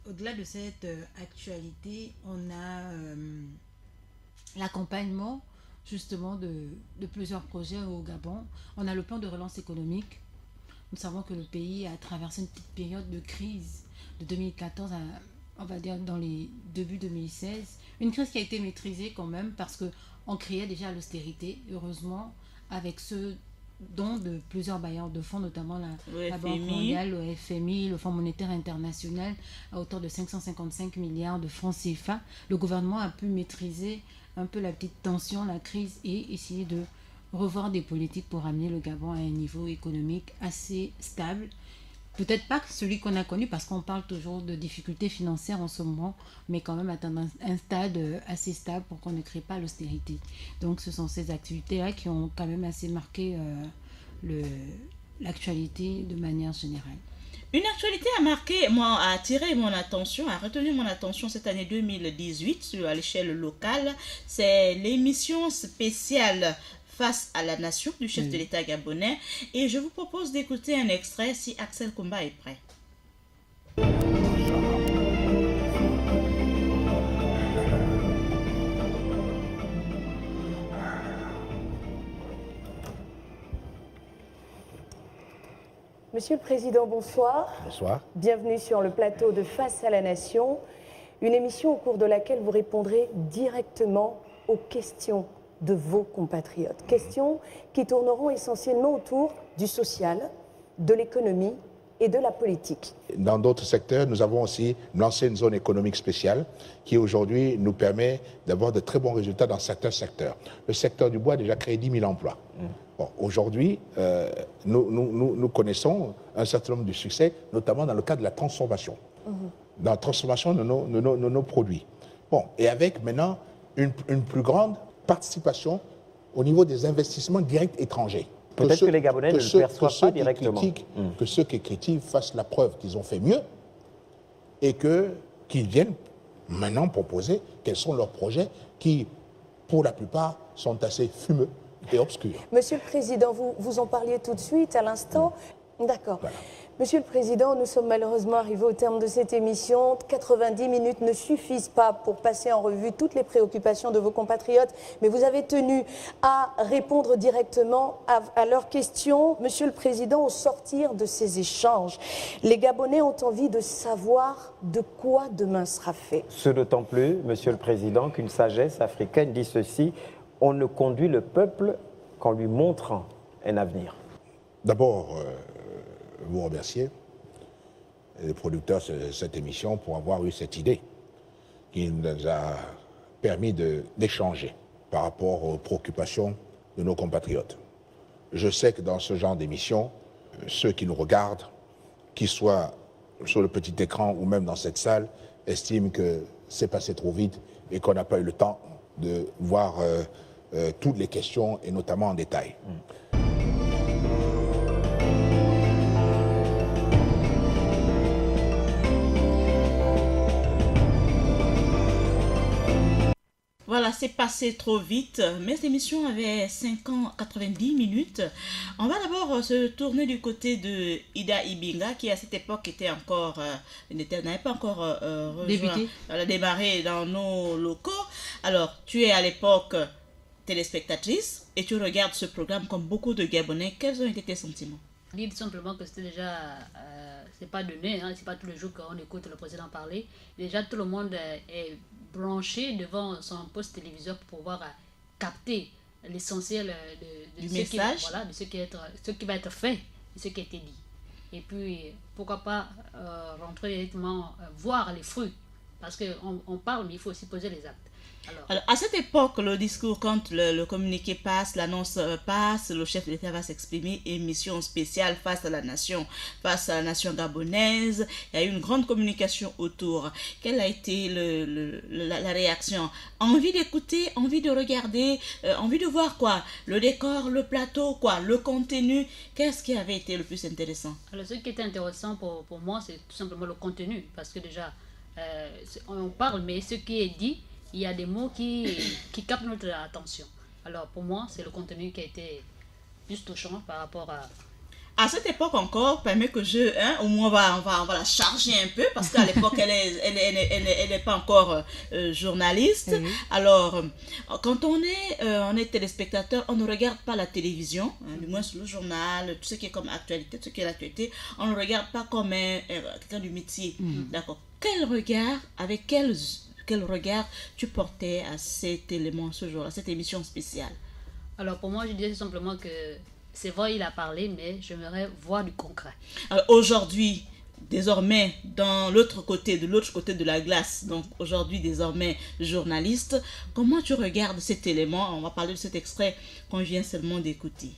au-delà de cette actualité, on a l'accompagnement justement de plusieurs projets au Gabon. On a le plan de relance économique. Nous savons que le pays a traversé une petite période de crise de 2014 à, on va dire, dans les débuts 2016. Une crise qui a été maîtrisée quand même parce qu'on créait déjà l'austérité, heureusement, avec ce dont de plusieurs bailleurs de fonds, notamment la Banque mondiale, le FMI, le Fonds monétaire international, à hauteur de 555 milliards de francs CFA. Le gouvernement a pu maîtriser un peu la petite tension, la crise, et essayer de revoir des politiques pour amener le Gabon à un niveau économique assez stable. Peut-être pas celui qu'on a connu, parce qu'on parle toujours de difficultés financières en ce moment, mais quand même atteindre un stade assez stable pour qu'on ne crée pas l'austérité. Donc ce sont ces activités-là qui ont quand même assez marqué l'actualité de manière générale. Une actualité a attiré mon attention, a retenu mon attention cette année 2018 à l'échelle locale. C'est l'émission spéciale Face à la nation du chef de l'État gabonais. Et je vous propose d'écouter un extrait si Axel Kumba est prêt. Monsieur le Président, bonsoir. Bonsoir. Bienvenue sur le plateau de Face à la Nation, une émission au cours de laquelle vous répondrez directement aux questions de vos compatriotes. Questions qui tourneront essentiellement autour du social, de l'économie et de la politique. Dans d'autres secteurs, nous avons aussi lancé une zone économique spéciale qui aujourd'hui nous permet d'avoir de très bons résultats dans certains secteurs. Le secteur du bois a déjà créé 10 000 emplois. Bon, aujourd'hui, nous connaissons un certain nombre de succès, notamment dans le cadre de la transformation. Dans la transformation de nos produits. Bon, et avec maintenant une plus grande participation au niveau des investissements directs étrangers. Peut-être que les Gabonais ne le perçoivent pas directement. Que ceux qui critiquent fassent la preuve qu'ils ont fait mieux et qu'ils viennent maintenant proposer quels sont leurs projets qui, pour la plupart, sont assez fumeux et obscurs. Monsieur le Président, vous en parliez tout de suite à l'instant. D'accord. Voilà. Monsieur le Président, nous sommes malheureusement arrivés au terme de cette émission. 90 minutes ne suffisent pas pour passer en revue toutes les préoccupations de vos compatriotes, mais vous avez tenu à répondre directement à leurs questions. Monsieur le Président, au sortir de ces échanges, les Gabonais ont envie de savoir de quoi demain sera fait. Ce d'autant plus, Monsieur le Président, qu'une sagesse africaine dit ceci: on ne conduit le peuple qu'en lui montrant un avenir. D'abord, vous remercier, les producteurs de cette émission, pour avoir eu cette idée qui nous a permis d'échanger par rapport aux préoccupations de nos compatriotes. Je sais que dans ce genre d'émission, ceux qui nous regardent, qu'ils soient sur le petit écran ou même dans cette salle, estiment que c'est passé trop vite et qu'on n'a pas eu le temps de voir toutes les questions et notamment en détail. Voilà, c'est passé trop vite. Mes émissions avaient 5 ans, 90 minutes. On va d'abord se tourner du côté de Ida Ibinga, qui à cette époque était encore, n'avait pas encore démarré dans nos locaux. Alors, tu es à l'époque téléspectatrice et tu regardes ce programme comme beaucoup de Gabonais. Quels ont été tes sentiments? Dire simplement que c'était déjà, c'est pas donné, hein, c'est pas tous les jours qu'on écoute le président parler. Déjà, tout le monde est branché devant son poste téléviseur pour pouvoir capter l'essentiel de ce message, de ce qui va être fait, de ce qui a été dit. Et puis, pourquoi pas rentrer directement, voir les fruits, parce qu'on parle, mais il faut aussi poser les actes. Alors, à cette époque, le discours, quand le communiqué passe, l'annonce passe, le chef de l'État va s'exprimer, émission spéciale face à la nation gabonaise. Il y a eu une grande communication autour. Quelle a été la réaction? Envie d'écouter, envie de regarder, envie de voir quoi? Le décor, le plateau, quoi? Le contenu? Qu'est-ce qui avait été le plus intéressant? Alors, ce qui était intéressant pour moi, c'est tout simplement le contenu, parce que déjà, on parle, mais ce qui est dit, il y a des mots qui captent notre attention. Alors pour moi, c'est le contenu qui a été plus touchant par rapport à... À cette époque encore, permet que au moins on va la charger un peu, parce qu'à l'époque, elle n'est pas encore journaliste. Oui. Alors, quand on est téléspectateur, on ne regarde pas la télévision, du moins sur le journal, tout ce qui est comme actualité, tout ce qui est l'actualité, on ne regarde pas comme quelqu'un du métier. D'accord. Quel regard, avec quel regard tu portais à cet élément ce jour-là, cette émission spéciale? Alors pour moi, je disais simplement que c'est vrai, il a parlé, mais j'aimerais voir du concret. Alors aujourd'hui, désormais, de l'autre côté de la glace, donc aujourd'hui désormais journaliste, comment tu regardes cet élément? On va parler de cet extrait qu'on vient seulement d'écouter.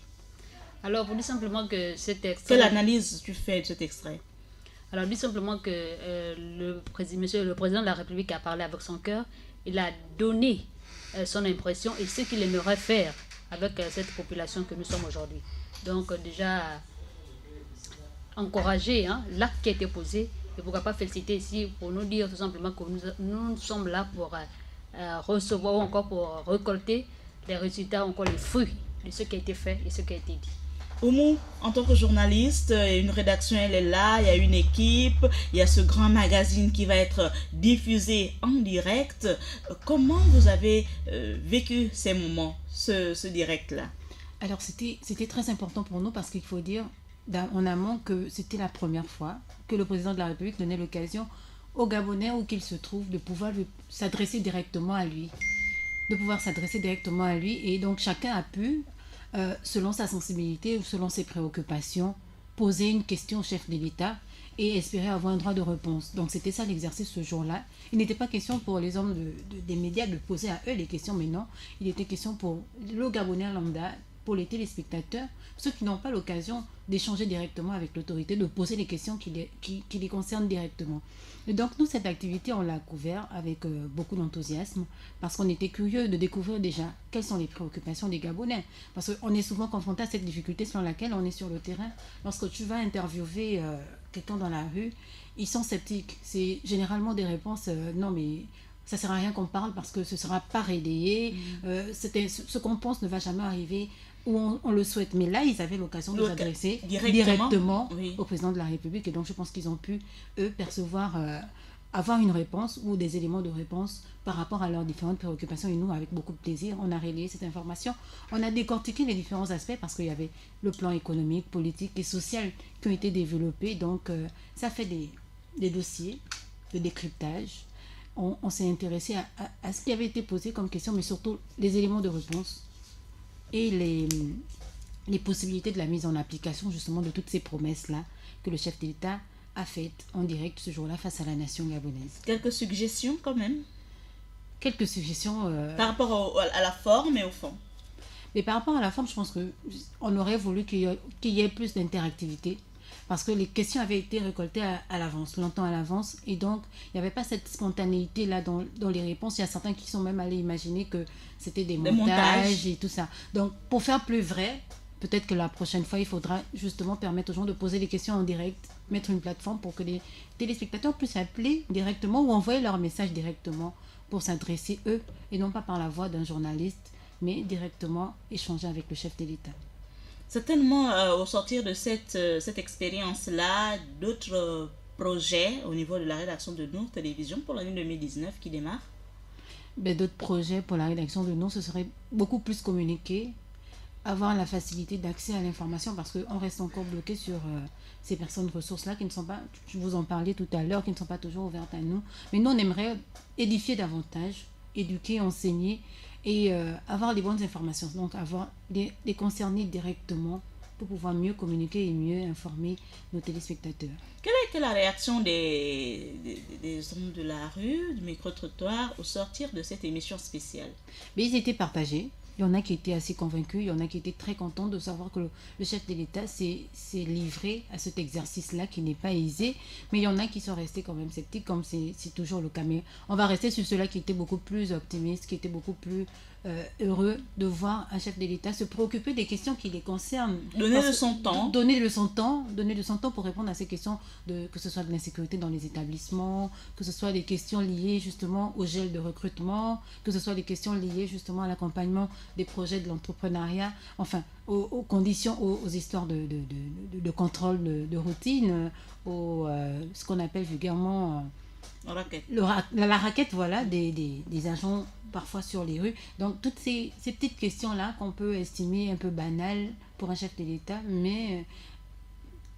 Alors pour dire simplement que cet extrait... Quelle analyse tu fais de cet extrait? Alors, dit simplement que le président de la République a parlé avec son cœur. Il a donné son impression et ce qu'il aimerait faire avec cette population que nous sommes aujourd'hui. Donc, déjà, encourager l'acte qui a été posé. Et pourquoi pas féliciter ici pour nous dire tout simplement que nous sommes là pour recevoir ou encore pour récolter les résultats, encore les fruits de ce qui a été fait et ce qui a été dit. Oumou, en tant que journaliste, une rédaction elle est là, il y a une équipe, il y a ce grand magazine qui va être diffusé en direct. Comment vous avez vécu ces moments, ce direct-là? Alors c'était très important pour nous parce qu'il faut dire en amont que c'était la première fois que le président de la République donnait l'occasion aux Gabonais où qu'ils se trouvent de pouvoir s'adresser directement à lui. Et donc chacun a pu... selon sa sensibilité ou selon ses préoccupations, poser une question au chef de l'État et espérer avoir un droit de réponse. Donc c'était ça l'exercice ce jour-là. Il n'était pas question pour les hommes des médias de poser à eux les questions, mais non, il était question pour le Gabonais lambda, pour les téléspectateurs, ceux qui n'ont pas l'occasion d'échanger directement avec l'autorité, de poser les questions qui les concernent directement. Et donc nous, cette activité, on l'a couvert avec beaucoup d'enthousiasme parce qu'on était curieux de découvrir déjà quelles sont les préoccupations des Gabonais. Parce qu'on est souvent confronté à cette difficulté selon laquelle on est sur le terrain. Lorsque tu vas interviewer quelqu'un dans la rue, ils sont sceptiques. C'est généralement des réponses non mais ça ne sert à rien qu'on parle parce que ce ne sera pas relayé. Ce qu'on pense ne va jamais arriver où on le souhaite. Mais là, ils avaient l'occasion de s'adresser directement au président de la République. Et donc, je pense qu'ils ont pu, eux, percevoir, avoir une réponse ou des éléments de réponse par rapport à leurs différentes préoccupations. Et nous, avec beaucoup de plaisir, on a relayé cette information. On a décortiqué les différents aspects parce qu'il y avait le plan économique, politique et social qui ont été développés. Donc, ça fait des dossiers de décryptage. On s'est intéressé à ce qui avait été posé comme question, mais surtout les éléments de réponse et les possibilités de la mise en application justement de toutes ces promesses-là que le chef d'État a faites en direct ce jour-là face à la nation gabonaise. Quelques suggestions quand même? quelques suggestions. Par rapport à la forme et au fond. Mais par rapport à la forme, je pense qu'on aurait voulu qu'il y ait plus d'interactivité. Parce que les questions avaient été récoltées à l'avance, longtemps à l'avance. Et donc, il n'y avait pas cette spontanéité-là dans les réponses. Il y a certains qui sont même allés imaginer que c'était des montages et tout ça. Donc, pour faire plus vrai, peut-être que la prochaine fois, il faudra justement permettre aux gens de poser des questions en direct, mettre une plateforme pour que les téléspectateurs puissent appeler directement ou envoyer leur message directement pour s'adresser eux, et non pas par la voix d'un journaliste, mais directement échanger avec le chef de l'État. Certainement, au sortir de cette expérience-là, d'autres projets au niveau de la rédaction de Nour Télévision pour l'année 2019 qui démarre? D'autres projets pour la rédaction de Nour, ce serait beaucoup plus communiquer, avoir la facilité d'accès à l'information, parce qu'on reste encore bloqué sur ces personnes ressources-là qui ne sont pas, je vous en parlais tout à l'heure, qui ne sont pas toujours ouvertes à nous. Mais nous, on aimerait édifier davantage, éduquer, enseigner, et avoir les bonnes informations, donc avoir les concernés directement pour pouvoir mieux communiquer et mieux informer nos téléspectateurs. Quelle a été la réaction des hommes de la rue, du micro-trottoir, au sortir de cette émission spéciale? Mais ils étaient partagés. Il y en a qui étaient assez convaincus, il y en a qui étaient très contents de savoir que le chef de l'État s'est livré à cet exercice-là qui n'est pas aisé, mais il y en a qui sont restés quand même sceptiques, comme c'est toujours le cas. Mais on va rester sur ceux-là qui étaient beaucoup plus optimistes, qui étaient beaucoup plus heureux de voir un chef de l'État se préoccuper des questions qui les concernent. Donner de son temps. Donner de son temps pour répondre à ces questions, que ce soit de l'insécurité dans les établissements, que ce soit des questions liées justement au gel de recrutement, que ce soit des questions liées justement à l'accompagnement des projets de l'entrepreneuriat, enfin aux conditions, aux histoires de contrôle de routine, ce qu'on appelle vulgairement la raquette, voilà, des agents parfois sur les rues. Donc toutes ces petites questions-là qu'on peut estimer un peu banales pour un chef de l'État, mais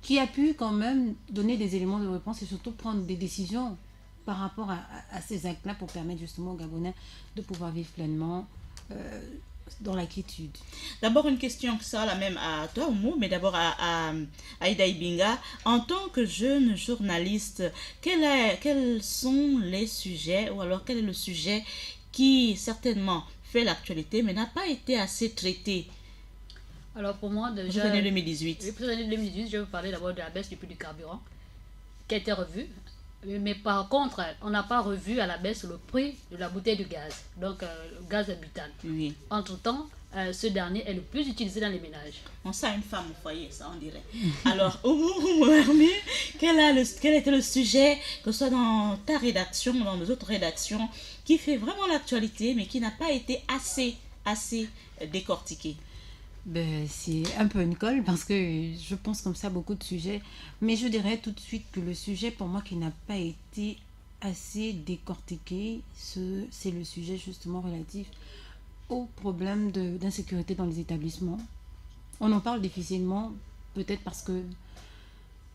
qui a pu quand même donner des éléments de réponse et surtout prendre des décisions par rapport à ces actes-là pour permettre justement aux Gabonais de pouvoir vivre pleinement dans la quiétude. D'abord une question qui sera la même à toi, Oumou, mais d'abord à Aïda Ibinga. En tant que jeune journaliste, quels sont les sujets, ou alors quel est le sujet qui certainement fait l'actualité mais n'a pas été assez traité? Alors pour moi, déjà, pour l'année 2018. Oui, pour l'année 2018, je vais vous parler d'abord de la baisse du prix du carburant qui a été revue. Mais par contre, on n'a pas revu à la baisse le prix de la bouteille de gaz, donc le gaz butane. Oui. Entre-temps, ce dernier est le plus utilisé dans les ménages. On sent une femme au foyer, ça on dirait. Alors, quel était le sujet, que ce soit dans ta rédaction ou dans nos autres rédactions, qui fait vraiment l'actualité, mais qui n'a pas été assez décortiqué? C'est un peu une colle parce que je pense comme ça beaucoup de sujets, mais je dirais tout de suite que le sujet pour moi qui n'a pas été assez décortiqué, c'est le sujet justement relatif au problème d'insécurité dans les établissements. On en parle difficilement, peut-être parce que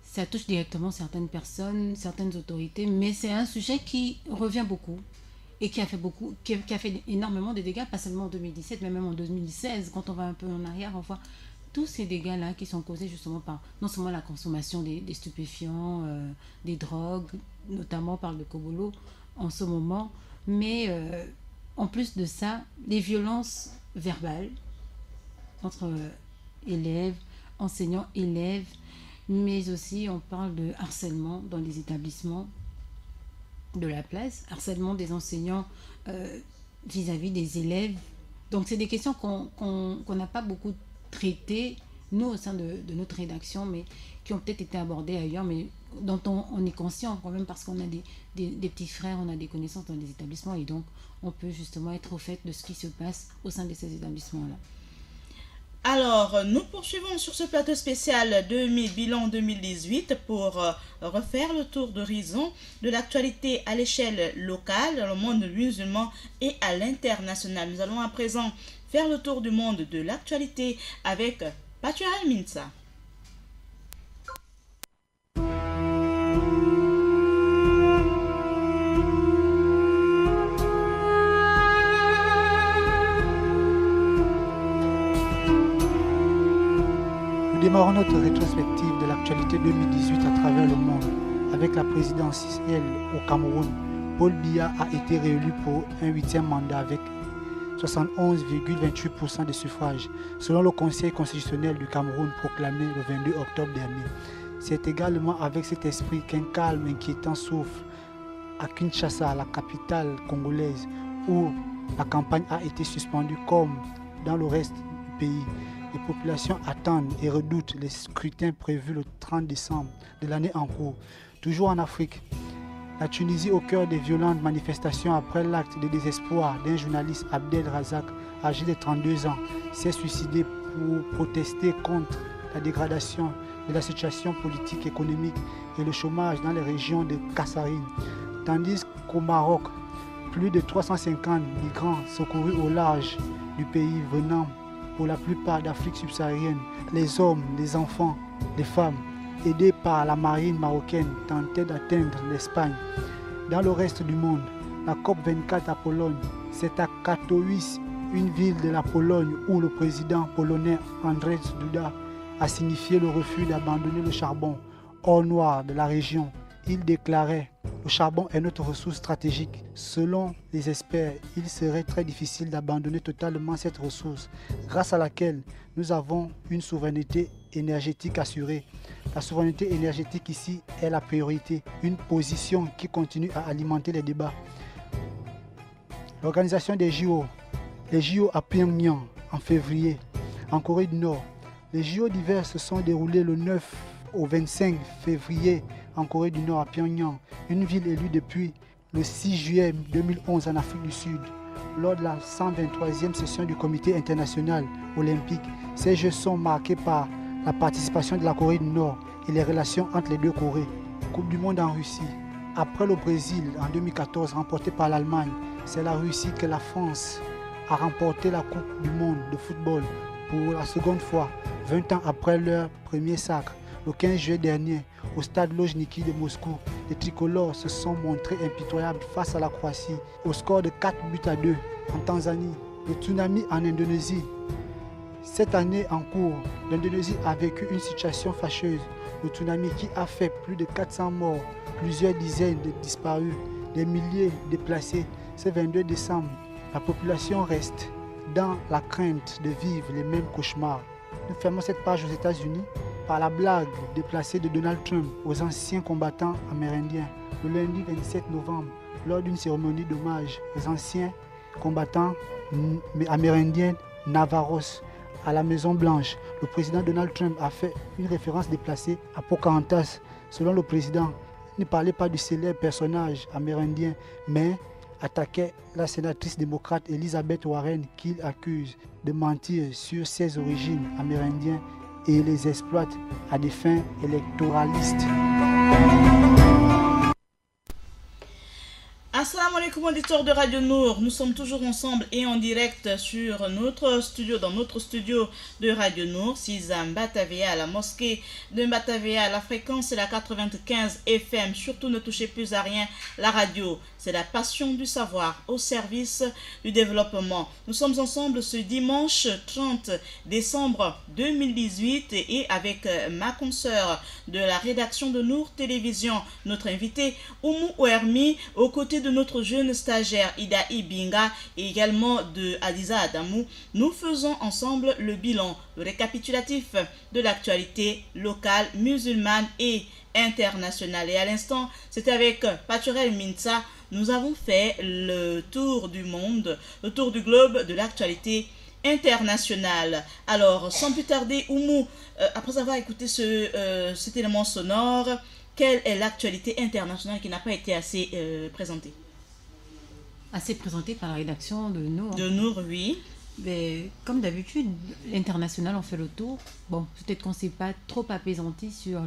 ça touche directement certaines personnes, certaines autorités, mais c'est un sujet qui revient beaucoup. Et qui a fait énormément de dégâts, pas seulement en 2017, mais même en 2016. Quand on va un peu en arrière, on voit tous ces dégâts-là qui sont causés justement par non seulement la consommation des stupéfiants, des drogues, notamment par le Kobolo en ce moment, mais en plus de ça, les violences verbales entre élèves, enseignants, élèves, mais aussi on parle de harcèlement dans les établissements de la place, harcèlement des enseignants vis-à-vis des élèves. Donc c'est des questions qu'on n'a pas beaucoup traitées, nous au sein de notre rédaction, mais qui ont peut-être été abordées ailleurs, mais dont on est conscient quand même parce qu'on a des petits frères, on a des connaissances dans les établissements et donc on peut justement être au fait de ce qui se passe au sein de ces établissements-là. Alors, nous poursuivons sur ce plateau spécial bilan 2018 pour refaire le tour d'horizon de l'actualité à l'échelle locale, dans le monde musulman et à l'international. Nous allons à présent faire le tour du monde de l'actualité avec Patua Minsa. Démarrons notre rétrospective de l'actualité 2018 à travers le monde avec la présidentielle au Cameroun. Paul Biya a été réélu pour un 8e mandat avec 71,28% des suffrages, selon le Conseil constitutionnel du Cameroun proclamé le 22 octobre dernier. C'est également avec cet esprit qu'un calme inquiétant souffle à Kinshasa, la capitale congolaise, où la campagne a été suspendue comme dans le reste du pays. Les populations attendent et redoutent les scrutins prévus le 30 décembre de l'année en cours. Toujours en Afrique, la Tunisie au cœur des violentes manifestations après l'acte de désespoir d'un journaliste, Abdel Razak, âgé de 32 ans, s'est suicidé pour protester contre la dégradation de la situation politique, économique et le chômage dans les régions de Kasserine. Tandis qu'au Maroc, plus de 350 migrants secourus au large du pays venant pour la plupart d'Afrique subsaharienne, les hommes, les enfants, les femmes, aidés par la marine marocaine, tentaient d'atteindre l'Espagne. Dans le reste du monde, la COP24 à Pologne, c'est à Katowice, une ville de la Pologne où le président polonais Andrzej Duda a signifié le refus d'abandonner le charbon, or noir de la région. Il déclarait « Le charbon est notre ressource stratégique. Selon les experts, il serait très difficile d'abandonner totalement cette ressource, grâce à laquelle nous avons une souveraineté énergétique assurée. La souveraineté énergétique ici est la priorité, une position qui continue à alimenter les débats. » L'organisation des JO, les JO à Pyongyang en février, en Corée du Nord. Les JO d'hiver se sont déroulés le 9 au 25 février en Corée du Nord à Pyongyang, une ville élue depuis le 6 juillet 2011 en Afrique du Sud. Lors de la 123e session du Comité international olympique, ces Jeux sont marqués par la participation de la Corée du Nord et les relations entre les deux Corées. Coupe du monde en Russie. Après le Brésil en 2014 remporté par l'Allemagne, c'est la Russie que la France a remporté la Coupe du monde de football pour la seconde fois, 20 ans après leur premier sacre. Le 15 juillet dernier, au stade Lojniki de Moscou, les tricolores se sont montrés impitoyables face à la Croatie, au score de 4-2 en Tanzanie. Le tsunami en Indonésie. Cette année en cours, l'Indonésie a vécu une situation fâcheuse. Le tsunami qui a fait plus de 400 morts, plusieurs dizaines de disparus, des milliers déplacés. Ce 22 décembre, la population reste dans la crainte de vivre les mêmes cauchemars. Nous fermons cette page aux États-Unis par la blague déplacée de Donald Trump aux anciens combattants amérindiens le lundi 27 novembre lors d'une cérémonie d'hommage aux anciens combattants amérindiens Navarros à la Maison Blanche. Le président Donald Trump a fait une référence déplacée à Pocahontas. Selon le président, il ne parlait pas du célèbre personnage amérindien, mais attaquait la sénatrice démocrate Elizabeth Warren qu'il accuse de mentir sur ses origines amérindiennes et les exploite à des fins électoralistes. Assalamu alaikum auditeurs de Radio Nour, nous sommes toujours ensemble et en direct sur notre studio, dans notre studio de Radio Nour, 6 à Mbatavea, à la mosquée de Mbatavea. La fréquence est la 95 FM, surtout ne touchez plus à rien, la radio, c'est la passion du savoir au service du développement. Nous sommes ensemble ce dimanche 30 décembre 2018 et avec ma consoeur de la rédaction de Nour Télévision, notre invité Oumou Ouermi, aux côtés de notre jeune stagiaire Ida Ibinga et également de Adiza Adamou. Nous faisons ensemble le bilan, le récapitulatif de l'actualité locale, musulmane et internationale. Et à l'instant, c'était avec Paturel Minsa, nous avons fait le tour du monde, le tour du globe de l'actualité internationale. Alors, sans plus tarder, Oumou, après avoir écouté cet élément sonore, quelle est l'actualité internationale qui n'a pas été assez présentée? Assez présentée par la rédaction de Nour. De Nour, oui. Mais comme d'habitude, l'international, on fait le tour. Bon, peut-être qu'on ne s'est pas trop apaisanti sur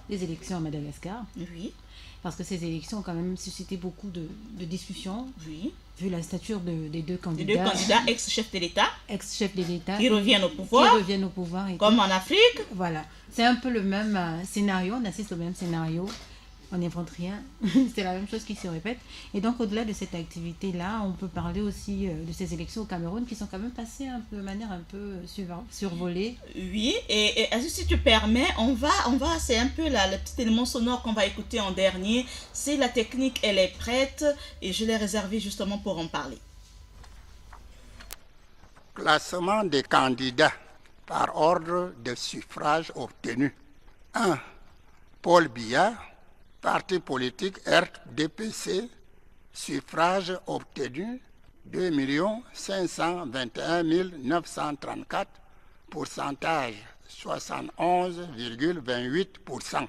les élections à Madagascar. Oui. Parce que ces élections ont quand même suscité beaucoup de discussions. Oui. Vu la stature des deux candidats. Les deux candidats ex-chefs de l'État. Ex-chefs de l'État. Qui reviennent au pouvoir. Et comme en Afrique. Voilà. C'est un peu le même scénario. On assiste au même scénario on n'invente rien, c'est la même chose qui se répète. Et donc au-delà de cette activité-là, on peut parler aussi de ces élections au Cameroun qui sont quand même passées de manière un peu survolée. Oui, et si tu permets, c'est un peu le petit élément sonore qu'on va écouter en dernier. Si la technique, elle est prête, et je l'ai réservée justement pour en parler. Classement des candidats par ordre de suffrage obtenu. 1. Paul Biya, parti politique RDPC, suffrage obtenu 2 521 934, pourcentage 71,28%.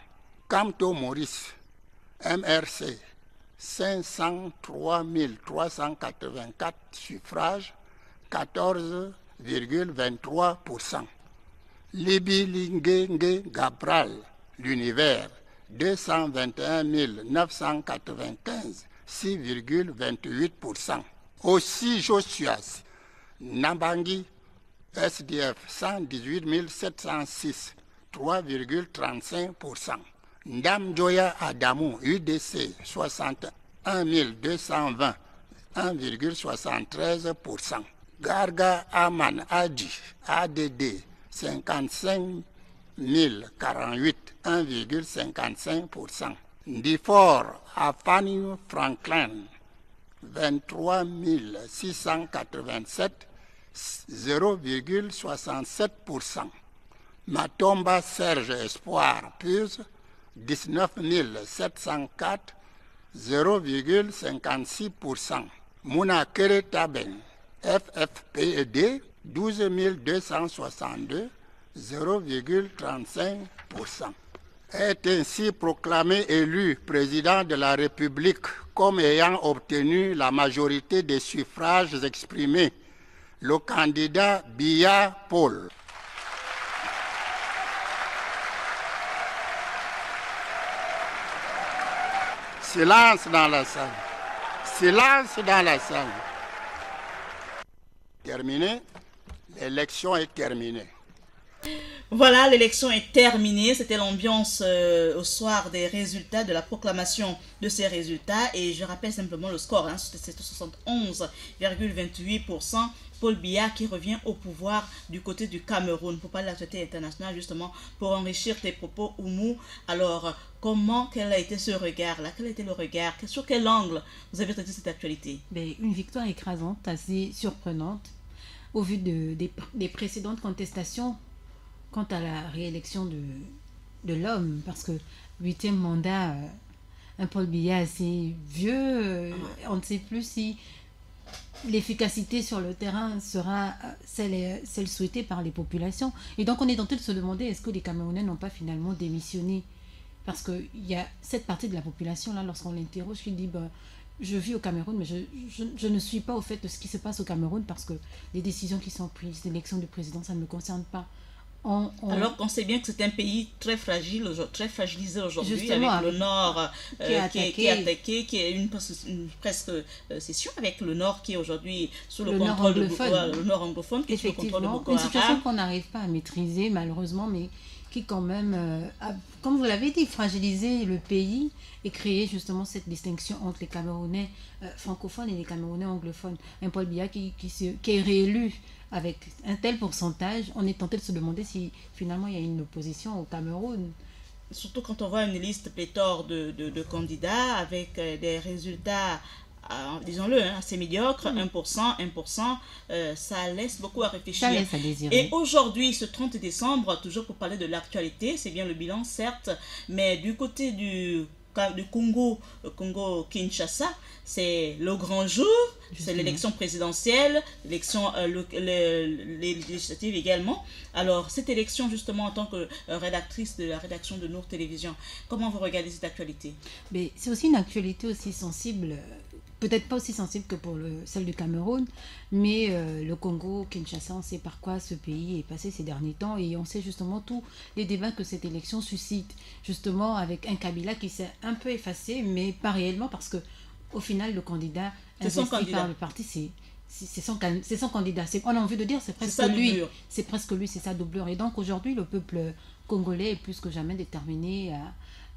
Kamto Maurice, MRC, 503 384 suffrages, 14,23%. Libi Lingenge Gabral, l'univers, 221 995, 6,28%. Aussi Josias, Nambangi, SDF, 118 706, 3,35%. Ndam Joya Adamou, UDC, 61 220, 1,73%. Garga Aman Adi, ADD, 55 048, 1,55%. Ndifor Afani Franklin, 23 687, 0,67%. Matomba Serge Espoir Puse, 19 704, 0,56%. Mounakere Taben, FFPED, 12 262, 0,35%. Est ainsi proclamé élu président de la République comme ayant obtenu la majorité des suffrages exprimés, le candidat Biya Paul. Silence dans la salle. Silence dans la salle. Terminé. L'élection est terminée. Voilà, l'élection est terminée. C'était l'ambiance au soir des résultats, de la proclamation de ces résultats. Et je rappelle simplement le score, c'était 71,28%. Paul Biya qui revient au pouvoir du côté du Cameroun. Pour parler de l'actualité internationale, justement, pour enrichir tes propos, Oumou. Alors, quel a été ce regard-là? Quel a été le regard? Sur quel angle vous avez traité cette actualité? Une victoire écrasante, assez surprenante, au vu des précédentes contestations quant à la réélection de l'homme, parce que 8e mandat, un Paul Biya assez vieux, on ne sait plus si l'efficacité sur le terrain sera celle souhaitée par les populations. Et donc on est tenté de se demander, est-ce que les Camerounais n'ont pas finalement démissionné? Parce qu'il y a cette partie de la population, là, lorsqu'on l'interroge, qui dit je vis au Cameroun, mais je ne suis pas au fait de ce qui se passe au Cameroun, parce que les décisions qui sont prises, l'élection du président, ça ne me concerne pas. Alors qu'on sait bien que c'est un pays très fragile, très fragilisé aujourd'hui, avec le Nord qui est attaqué, qui est une presque session avec le Nord qui est aujourd'hui sous le contrôle de le Nord anglophone, qui est sous le contrôle de Boko Haram. Une situation qu'on n'arrive pas à maîtriser malheureusement, mais qui quand même, comme vous l'avez dit, fragiliser le pays et créer justement cette distinction entre les Camerounais francophones et les Camerounais anglophones. Un Paul Biya qui est réélu avec un tel pourcentage, on est tenté de se demander si finalement il y a une opposition au Cameroun. Surtout quand on voit une liste pléthore de candidats avec des résultats, disons-le, assez médiocres, 1%, ça laisse beaucoup à réfléchir. Ça laisse à désirer. Et aujourd'hui, ce 30 décembre, toujours pour parler de l'actualité, c'est bien le bilan certes, mais du côté du Congo-Kinshasa, c'est le grand jour, c'est l'élection présidentielle, l'élection législative également. Alors, cette élection, justement, en tant que rédactrice de la rédaction de Nour Télévision, comment vous regardez cette actualité? Mais c'est aussi une actualité aussi sensible, peut-être pas aussi sensible que pour celle du Cameroun, mais le Congo-Kinshasa, on sait par quoi ce pays est passé ces derniers temps, et on sait justement tous les débats que cette élection suscite, justement avec un Kabila qui s'est un peu effacé, mais pas réellement, parce que au final, le candidat investi par le parti, c'est son candidat. On a envie de dire, c'est presque lui. C'est presque lui, c'est sa doublure. Et donc aujourd'hui, le peuple congolais est plus que jamais déterminé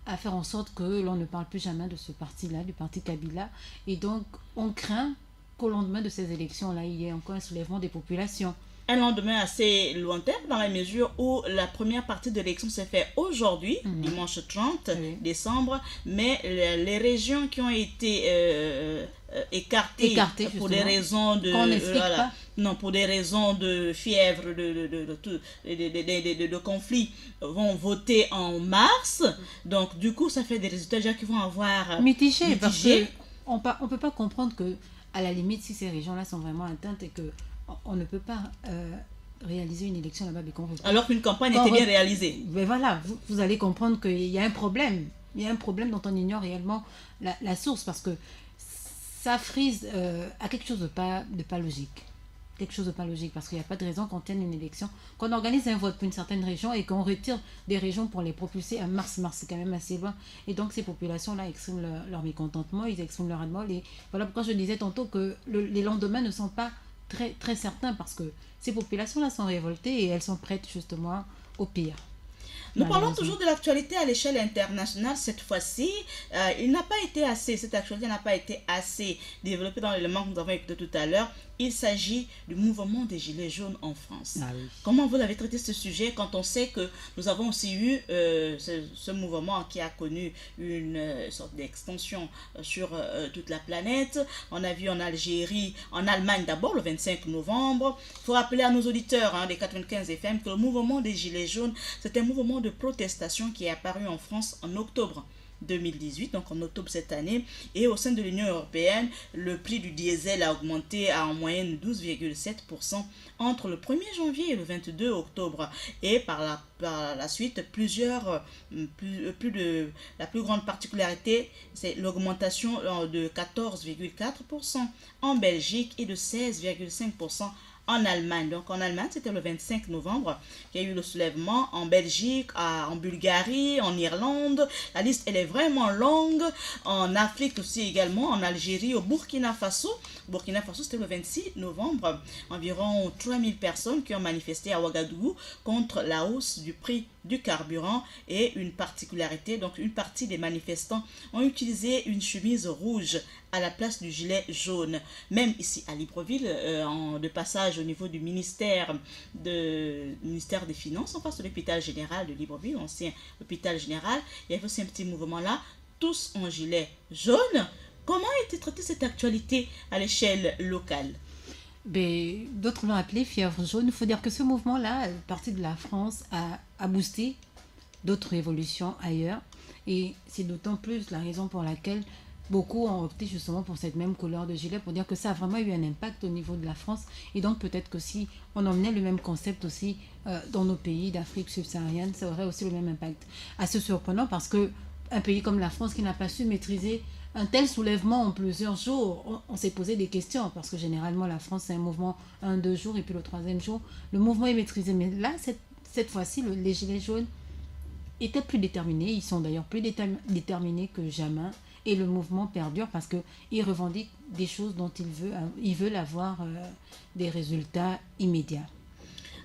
à faire en sorte que l'on ne parle plus jamais de ce parti-là, du parti Kabila. Et donc, on craint qu'au lendemain de ces élections-là, il y ait encore un soulèvement des populations. Un lendemain assez lointain dans la mesure où la première partie de l'élection s'est faite aujourd'hui, dimanche 30 décembre, mais les régions qui ont été écartées pour des raisons de pour des raisons de fièvre, de conflit, vont voter en mars. Donc du coup, ça fait des résultats déjà qui vont avoir mitigés. Parce qu'on ne peut pas comprendre que, à la limite, si ces régions-là sont vraiment atteintes et que on ne peut pas réaliser une élection là-bas. Alors qu'une campagne était bien réalisée. Mais voilà, vous allez comprendre qu'il y a un problème. Il y a un problème dont on ignore réellement la source, parce que ça frise à quelque chose de pas logique. Quelque chose de pas logique, parce qu'il n'y a pas de raison qu'on tienne une élection, qu'on organise un vote pour une certaine région et qu'on retire des régions pour les propulser à mars. Mars, c'est quand même assez loin. Et donc, ces populations-là expriment leur mécontentement, ils expriment leur ras-le-bol. Et voilà pourquoi je disais tantôt que les lendemains ne sont pas très, très certains, parce que ces populations-là sont révoltées et elles sont prêtes justement au pire. Nous parlons toujours de l'actualité à l'échelle internationale. Cette fois-ci, cette actualité n'a pas été assez développée dans l'élément que nous avons écouté tout à l'heure. Il s'agit du mouvement des Gilets jaunes en France. Comment vous avez traité ce sujet quand on sait que nous avons aussi eu ce mouvement qui a connu une sorte d'extension sur toute la planète. On a vu en Algérie, en Allemagne d'abord, le 25 novembre. Il faut rappeler à nos auditeurs des 95 FM que le mouvement des Gilets jaunes, c'est un mouvement de protestation qui est apparu en France en octobre 2018, donc en octobre cette année, et au sein de l'Union européenne, le prix du diesel a augmenté à en moyenne 12,7% entre le 1er janvier et le 22 octobre, et par la suite, la plus grande particularité, c'est l'augmentation de 14,4% en Belgique et de 16,5% en Allemagne. Donc en Allemagne, c'était le 25 novembre qu'il y a eu le soulèvement. En Belgique, en Bulgarie, en Irlande, la liste elle est vraiment longue. En Afrique aussi également, en Algérie, au Burkina Faso. Burkina Faso, c'était le 26 novembre. Environ 3000 personnes qui ont manifesté à Ouagadougou contre la hausse du prix du carburant. Et une particularité, donc une partie des manifestants ont utilisé une chemise rouge à la place du gilet jaune. Même ici à Libreville, de passage au niveau du ministère des Finances, en face de l'hôpital général de Libreville, l'ancien hôpital général, il y avait aussi un petit mouvement là, tous en gilet jaune. Comment a été traitée cette actualité à l'échelle locale? D'autres l'ont appelé fièvre jaune. Il faut dire que ce mouvement-là, parti de la France, a boosté d'autres évolutions ailleurs. Et c'est d'autant plus la raison pour laquelle beaucoup ont opté justement pour cette même couleur de gilet, pour dire que ça a vraiment eu un impact au niveau de la France. Et donc peut-être que si on emmenait le même concept aussi dans nos pays d'Afrique subsaharienne, ça aurait aussi le même impact. Assez surprenant, parce que un pays comme la France qui n'a pas su maîtriser un tel soulèvement en plusieurs jours, on s'est posé des questions, parce que généralement la France c'est un mouvement 1-2 jours et puis le 3e jour le mouvement est maîtrisé. Mais là cette fois-ci les gilets jaunes étaient plus déterminés, ils sont d'ailleurs plus déterminés que jamais, et le mouvement perdure parce qu'ils revendiquent des choses dont ils veulent avoir des résultats immédiats.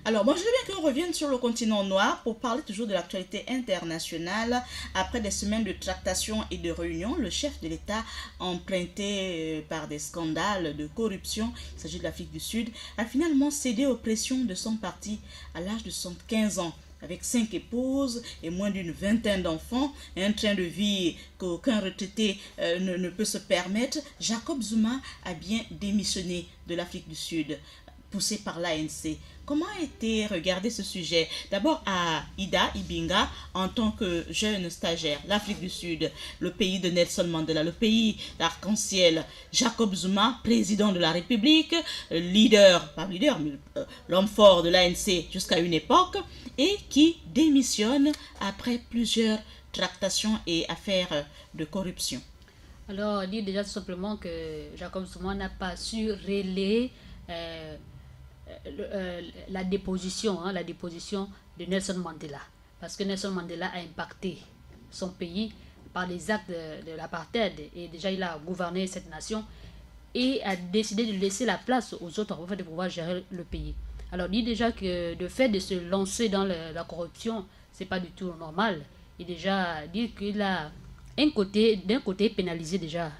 Alors, moi, je veux bien qu'on revienne sur le continent noir pour parler toujours de l'actualité internationale. Après des semaines de tractations et de réunions, le chef de l'État, emprunté par des scandales de corruption, il s'agit de l'Afrique du Sud, a finalement cédé aux pressions de son parti à l'âge de 75 ans. Avec 5 épouses et moins d'une vingtaine d'enfants, et un train de vie qu'aucun retraité ne peut se permettre, Jacob Zuma a bien démissionné de l'Afrique du Sud, poussé par l'ANC. Comment a été regardé ce sujet? D'abord à Ida Ibinga, en tant que jeune stagiaire, l'Afrique du Sud, le pays de Nelson Mandela, le pays d'arc-en-ciel. Jacob Zuma, président de la République, l'homme fort de l'ANC jusqu'à une époque, et qui démissionne après plusieurs tractations et affaires de corruption. Alors, dire déjà tout simplement que Jacob Zuma n'a pas su relayer la déposition de Nelson Mandela, parce que Nelson Mandela a impacté son pays par les actes de l'apartheid, et déjà il a gouverné cette nation et a décidé de laisser la place aux autres afin de pouvoir gérer le pays. Alors dit déjà que le fait de se lancer dans la corruption, c'est pas du tout normal, et déjà dire qu'il a d'un côté pénalisé déjà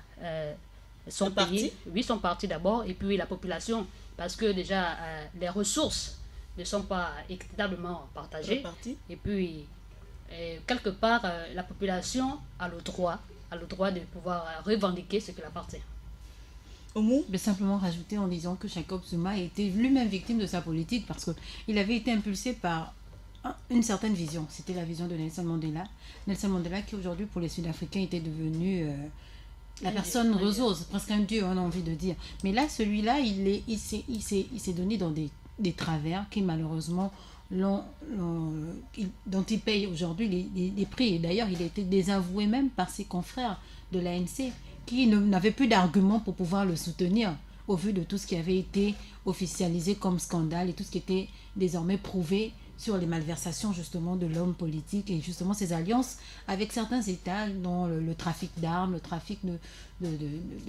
son pays, oui, son parti d'abord, et puis la population, parce que déjà les ressources ne sont pas équitablement partagées, et puis quelque part la population a le droit de pouvoir revendiquer ce qui appartient. Mais simplement rajouter en disant que Jacob Zuma était lui-même victime de sa politique parce qu'il avait été impulsé par une certaine vision. C'était la vision de Nelson Mandela. Nelson Mandela qui aujourd'hui pour les Sud-Africains était devenu la personne ressource, presque un dieu, on a envie de dire. Mais là, celui-là, il s'est donné dans des travers qui malheureusement dont il paye aujourd'hui les prix. Et d'ailleurs, il a été désavoué même par ses confrères de l'ANC qui n'avaient plus d'arguments pour pouvoir le soutenir au vu de tout ce qui avait été officialisé comme scandale et tout ce qui était désormais prouvé sur les malversations justement de l'homme politique et justement ses alliances avec certains États dont le trafic d'armes, le trafic de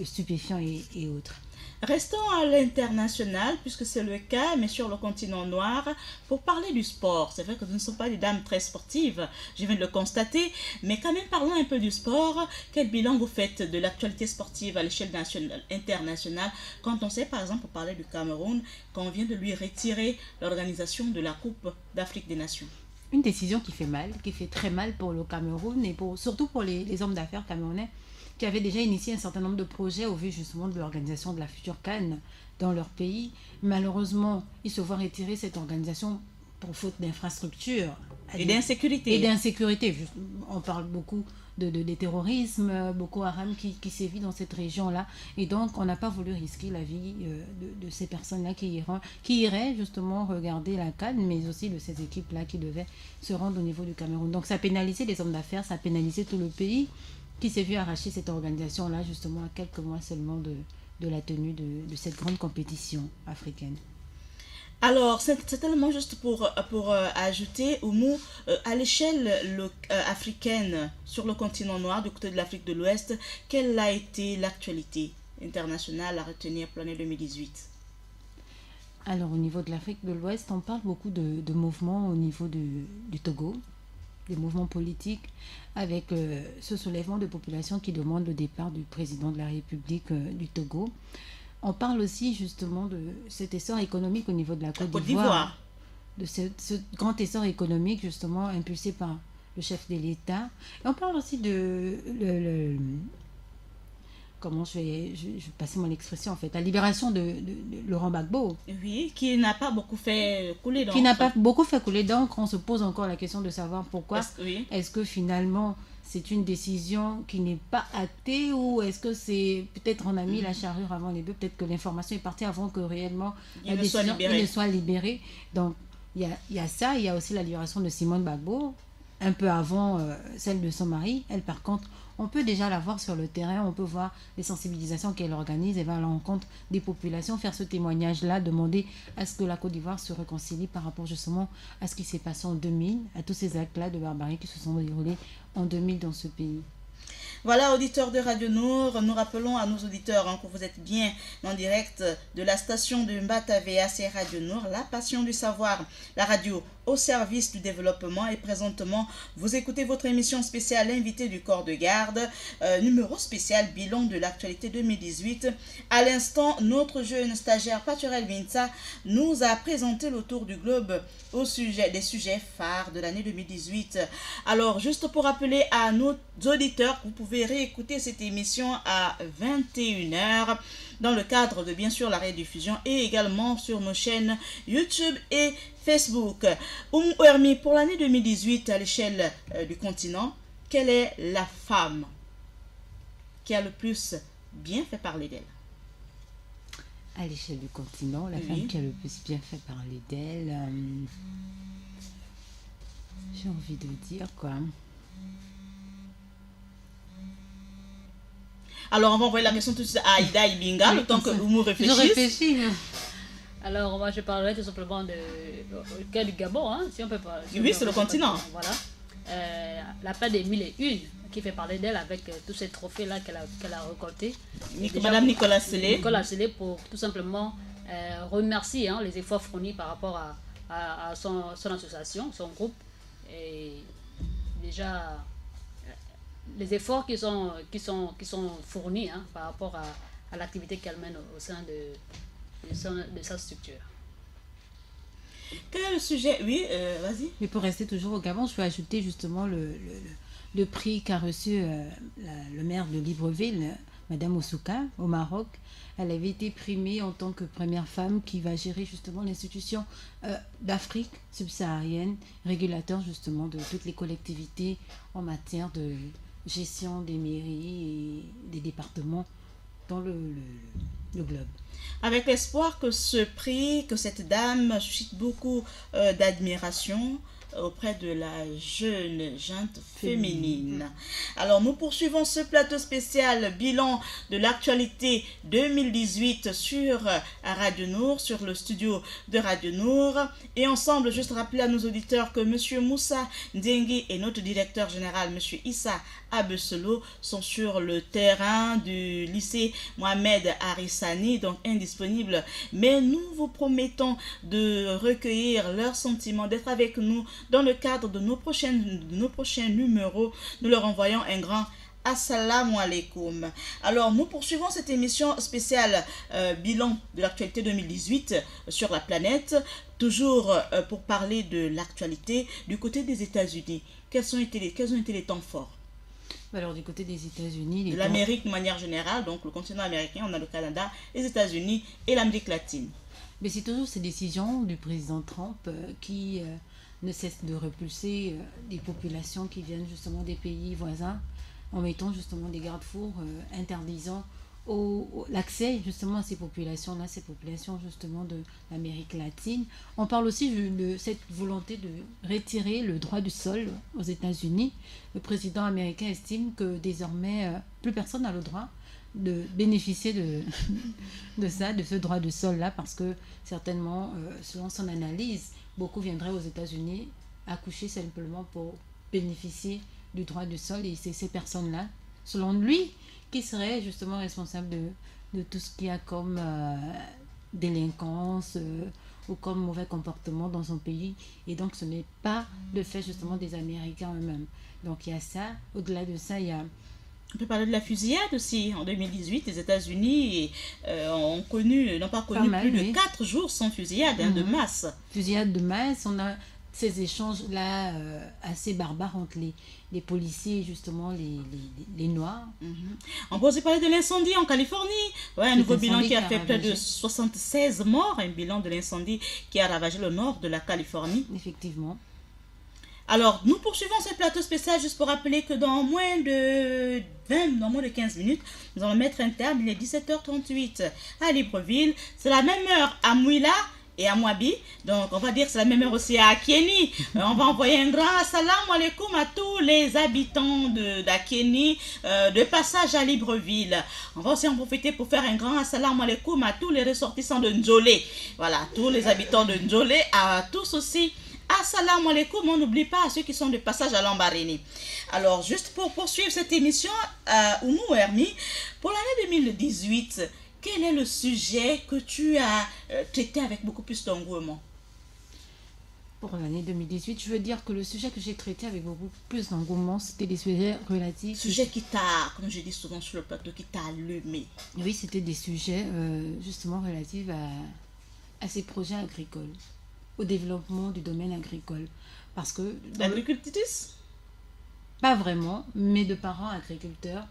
stupéfiants et autres. Restons à l'international, puisque c'est le cas, mais sur le continent noir, pour parler du sport. C'est vrai que nous ne sommes pas des dames très sportives, je viens de le constater, mais quand même parlons un peu du sport. Quel bilan vous faites de l'actualité sportive à l'échelle internationale, quand on sait par exemple, pour parler du Cameroun, qu'on vient de lui retirer l'organisation de la Coupe d'Afrique des Nations? Une décision qui fait très mal pour le Cameroun et surtout pour les hommes d'affaires camerounais, qui avaient déjà initié un certain nombre de projets au vu justement de l'organisation de la future CAN dans leur pays. Malheureusement, ils se voient retirer cette organisation pour faute d'infrastructures. Et d'insécurité. Et d'insécurité. On parle beaucoup de terrorisme, Boko Haram qui sévit dans cette région-là. Et donc, on n'a pas voulu risquer la vie de ces personnes-là qui iraient justement regarder la CAN, mais aussi de ces équipes-là qui devaient se rendre au niveau du Cameroun. Donc, ça a pénalisé les hommes d'affaires, ça a pénalisé tout le pays, qui s'est vu arracher cette organisation-là justement à quelques mois seulement de la tenue de cette grande compétition africaine. Alors, c'est tellement juste pour ajouter, Oumou, à l'échelle africaine, sur le continent noir, du côté de l'Afrique de l'Ouest, quelle a été l'actualité internationale à retenir pour l'année 2018? Alors, au niveau de l'Afrique de l'Ouest, on parle beaucoup de mouvements au niveau du Togo, des mouvements politiques, avec ce soulèvement de population qui demande le départ du président de la République du Togo. On parle aussi justement de cet essor économique au niveau de la Côte d'Ivoire, de ce grand essor économique justement impulsé par le chef de l'État. Et on parle aussi de comment je vais passer mon expression en fait, la libération de Laurent Gbagbo. Oui, qui n'a pas beaucoup fait couler d'encre. Qui n'a pas beaucoup fait couler d'encre. On se pose encore la question de savoir pourquoi. Est-ce que finalement c'est une décision qui n'est pas actée ou est-ce que c'est peut-être on a mis la charrue avant les bœufs, peut-être que l'information est partie avant que réellement la décision ne soit libérée. Donc il y a ça, il y a aussi la libération de Simone Gbagbo un peu avant celle de son mari. Elle par contre, on peut déjà la voir sur le terrain, on peut voir les sensibilisations qu'elle organise, elle va à la rencontre des populations, faire ce témoignage-là, demander à ce que la Côte d'Ivoire se réconcilie par rapport justement à ce qui s'est passé en 2000, à tous ces actes-là de barbarie qui se sont déroulés en 2000 dans ce pays. Voilà, auditeurs de Radio Nour, nous rappelons à nos auditeurs que vous êtes bien en direct de la station de Mbata-VA, c'est Radio Nour, la passion du savoir, la radio au service du développement. Et présentement, vous écoutez votre émission spéciale Invité du corps de garde, numéro spécial bilan de l'actualité 2018. À l'instant, notre jeune stagiaire Paturel Vinta nous a présenté le tour du globe au sujet des sujets phares de l'année 2018. Alors, juste pour rappeler à nos auditeurs, vous pouvez réécouter cette émission à 21h dans le cadre de bien sûr la rediffusion et également sur nos chaînes YouTube et Facebook. Ouermi, pour l'année 2018 à l'échelle du continent, quelle est la femme qui a le plus bien fait parler d'elle? À l'échelle du continent, la femme qui a le plus bien fait parler d'elle, j'ai envie de dire quoi. Alors, on va envoyer la question tout de suite à Aïda Ibinga, le temps que Oumou réfléchisse. Je réfléchis. Alors, moi, je parlerai tout simplement du cas du Gabon, hein, si on peut parler. Oui, c'est le continent. Voilà. La paix des 1001, qui fait parler d'elle avec tous ces trophées-là qu'elle a récoltés. Madame Nicolas Sélé. Nicolas Sélé, pour tout simplement remercier les efforts fournis par rapport à son association, son groupe. Et déjà les efforts qui sont fournis par rapport à l'activité qu'elle mène au sein de sa structure. Quel est le sujet? Oui, vas-y. Mais pour rester toujours au Gabon, je peux ajouter justement le prix qu'a reçu le maire de Libreville, Madame Oussouka, au Maroc. Elle avait été primée en tant que première femme qui va gérer justement l'institution d'Afrique subsaharienne, régulateur justement de toutes les collectivités en matière de gestion des mairies et des départements dans le globe. Avec l'espoir que ce prix, que cette dame suscite beaucoup d'admiration auprès de la jeune gente féminine. Alors nous poursuivons ce plateau spécial bilan de l'actualité 2018 sur Radio Nour, sur le studio de Radio Nour, et ensemble juste rappeler à nos auditeurs que Monsieur Moussa Ndiengi et notre directeur général Monsieur Issa Abeselo sont sur le terrain du lycée Mohamed Harissani, donc indisponibles, mais nous vous promettons de recueillir leurs sentiments, d'être avec nous dans le cadre de nos prochains numéros. Nous leur envoyons un grand Assalamu alaikum. Alors nous poursuivons cette émission spéciale bilan de l'actualité 2018 sur la planète, toujours pour parler de l'actualité du côté des États-Unis. Quels ont été les temps forts? Alors du côté des États-Unis, de l'Amérique de manière générale, donc le continent américain, on a le Canada, les États-Unis et l'Amérique latine. Mais c'est toujours ces décisions du président Trump qui ne cessent de repulser des populations qui viennent justement des pays voisins, en mettant justement des garde-fous interdisant l'accès justement à ces populations-là, ces populations justement de l'Amérique latine. On parle aussi de cette volonté de retirer le droit du sol aux États-Unis. Le président américain estime que désormais, plus personne n'a le droit de bénéficier de ce droit du sol-là, parce que certainement, selon son analyse, beaucoup viendraient aux États-Unis accoucher simplement pour bénéficier du droit du sol, et c'est ces personnes-là, selon lui, qui serait justement responsable de tout ce qu'il y a comme délinquance ou comme mauvais comportement dans son pays. Et donc ce n'est pas le fait justement des Américains eux-mêmes. Donc il y a ça. Au-delà de ça, il y a... On peut parler de la fusillade aussi. En 2018, les États-Unis n'ont pas connu plus de 4 jours sans fusillade de masse. Fusillade de masse, on a ces échanges-là assez barbares entre les policiers et justement les Noirs. On peut aussi parler de l'incendie en Californie. Ouais, un nouveau bilan qui a fait près de 76 morts, un bilan de l'incendie qui a ravagé le nord de la Californie. Effectivement. Alors, nous poursuivons ce plateau spécial juste pour rappeler que dans moins de 15 minutes, nous allons mettre un terme. Il est 17h38 à Libreville. C'est la même heure à Mouila et à Mouabi. Donc, on va dire que c'est la même heure aussi à Akieni. On va envoyer un grand assalamu alaikum à tous les habitants d'Akieni, de passage à Libreville. On va aussi en profiter pour faire un grand assalamu alaikum à tous les ressortissants de Ndjolé. Voilà, tous les habitants de Ndjolé, à tous aussi. Assalamu alaikum, on n'oublie pas à ceux qui sont de passage à Lambaréné. Alors, juste pour poursuivre cette émission, Oumou Hermi, pour l'année 2018, quel est le sujet que tu as traité avec beaucoup plus d'engouement? Pour l'année 2018, je veux dire que le sujet que j'ai traité avec beaucoup plus d'engouement, c'était des sujets relatifs... Sujet qui t'a, comme je dis souvent sur le plateau, qui t'a allumé. Oui, c'était des sujets justement relatifs à ces projets agricoles, au développement du domaine agricole. Parce que... L'agricultrice? Pas vraiment, mais de parents agriculteurs.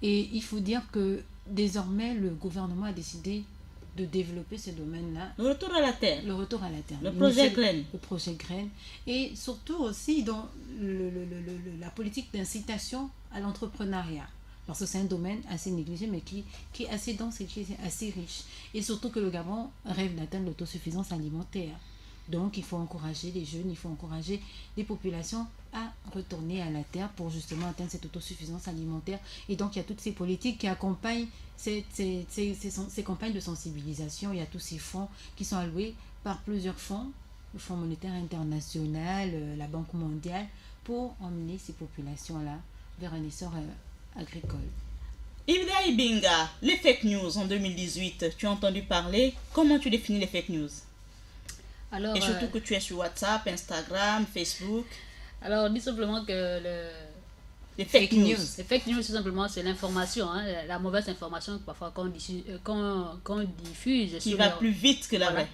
Et il faut dire que désormais, le gouvernement a décidé de développer ce domaine-là. Le retour à la terre. Le retour à la terre. Le projet Graine. Le projet Graine. Et surtout aussi dans la politique d'incitation à l'entrepreneuriat. Parce que c'est un domaine assez négligé, mais qui est assez dense et qui est assez riche. Et surtout que le Gabon rêve d'atteindre l'autosuffisance alimentaire. Donc, il faut encourager les jeunes, il faut encourager les populations à retourner à la terre pour justement atteindre cette autosuffisance alimentaire. Et donc, il y a toutes ces politiques qui accompagnent ces campagnes de sensibilisation. Il y a tous ces fonds qui sont alloués par plusieurs fonds, le Fonds monétaire international, la Banque mondiale, pour emmener ces populations-là vers un essor agricole. Ibda Ibinga, les fake news en 2018, tu as entendu parler. Comment tu définis les fake news? Alors, et surtout que tu es sur WhatsApp, Instagram, Facebook. Alors, dis simplement que les fake news. Les fake news, tout simplement, c'est l'information, hein, la mauvaise information parfois qu'on diffuse. Qui va plus vite que la vraie.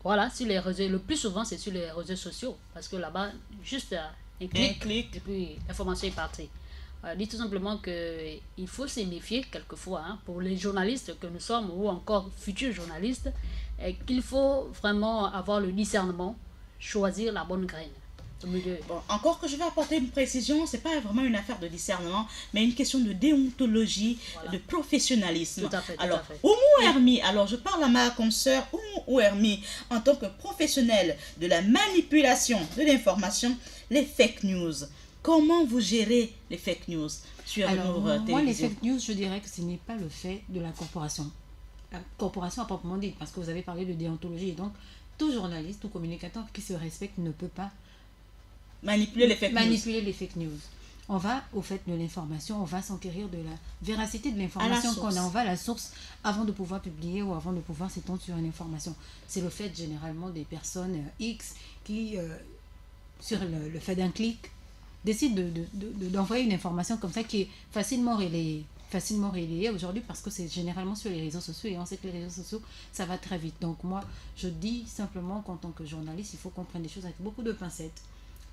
Voilà, sur les réseaux, le plus souvent, c'est sur les réseaux sociaux. Parce que là-bas, juste un clic, et puis l'information est partie. Dit tout simplement qu'il faut se méfier quelquefois, hein, pour les journalistes que nous sommes, ou encore futurs journalistes, qu'il faut vraiment avoir le discernement, choisir la bonne graine. Bon, encore que je vais apporter une précision, c'est pas vraiment une affaire de discernement, mais une question de déontologie, de professionnalisme. Tout à fait, alors, Oumou Hermi, alors je parle à ma consoeur Oumou Hermi, en tant que professionnelle de la manipulation de l'information, les fake news. Comment vous gérez les fake news sur nos télévisions? Moi, les fake news, je dirais que ce n'est pas le fait de la corporation. La corporation à proprement dit, parce que vous avez parlé de déontologie, et donc tout journaliste, tout communicateur qui se respecte ne peut pas manipuler les fake news. On va au fait de l'information, on va s'enquérir de la véracité de l'information qu'on a, on va à la source avant de pouvoir publier ou avant de pouvoir s'étendre sur une information. C'est le fait généralement des personnes X qui, sur le fait d'un clic, décident d'envoyer une information comme ça qui est facilement relayée aujourd'hui, parce que c'est généralement sur les réseaux sociaux, et on sait que les réseaux sociaux, ça va très vite. Donc moi, je dis simplement qu'en tant que journaliste, il faut qu'on prenne des choses avec beaucoup de pincettes.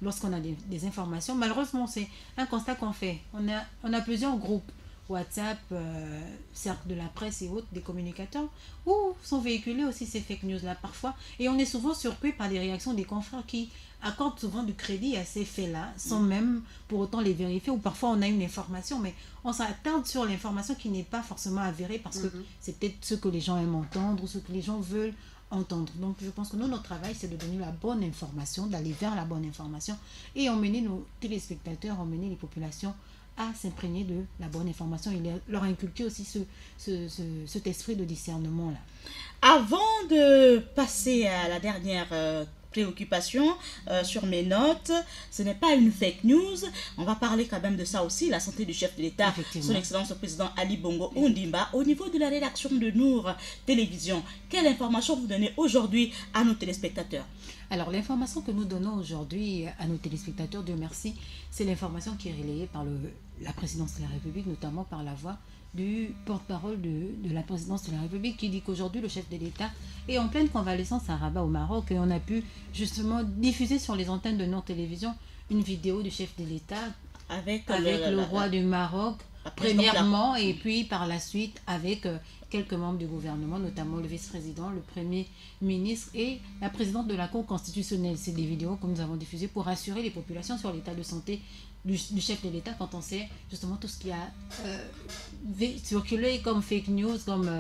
Lorsqu'on a des informations, malheureusement, c'est un constat qu'on fait. On a plusieurs groupes, WhatsApp, cercle de la presse et autres, des communicateurs, où sont véhiculés aussi ces fake news-là parfois. Et on est souvent surpris par des réactions des confrères qui accordent souvent du crédit à ces faits-là, sans même pour autant les vérifier. Ou parfois on a une information, mais on s'attarde sur l'information qui n'est pas forcément avérée, parce que c'est peut-être ce que les gens aiment entendre, ou ce que les gens veulent entendre. Donc je pense que nous, notre travail, c'est de donner la bonne information, d'aller vers la bonne information, et emmener nos téléspectateurs, emmener les populations à s'imprégner de la bonne information et leur inculquer aussi cet esprit de discernement-là. Avant de passer à la dernière préoccupation sur mes notes, ce n'est pas une fake news, on va parler quand même de ça aussi, la santé du chef de l'État, son excellence le président Ali Bongo Ondimba. Au niveau de la rédaction de Nour Télévision, quelle information vous donnez aujourd'hui à nos téléspectateurs? Alors l'information que nous donnons aujourd'hui à nos téléspectateurs, Dieu merci, c'est l'information qui est relayée par la présidence de la République, notamment par la voix du porte-parole de la présidence de la République, qui dit qu'aujourd'hui le chef de l'État est en pleine convalescence à Rabat au Maroc, et on a pu justement diffuser sur les antennes de Nour Télévision une vidéo du chef de l'État avec le roi du Maroc premièrement, et puis par la suite avec quelques membres du gouvernement, notamment le vice-président, le premier ministre et la présidente de la Cour constitutionnelle. C'est des vidéos que nous avons diffusées pour rassurer les populations sur l'état de santé du chef de l'État, quand on sait justement tout ce qui a circulé comme fake news, comme...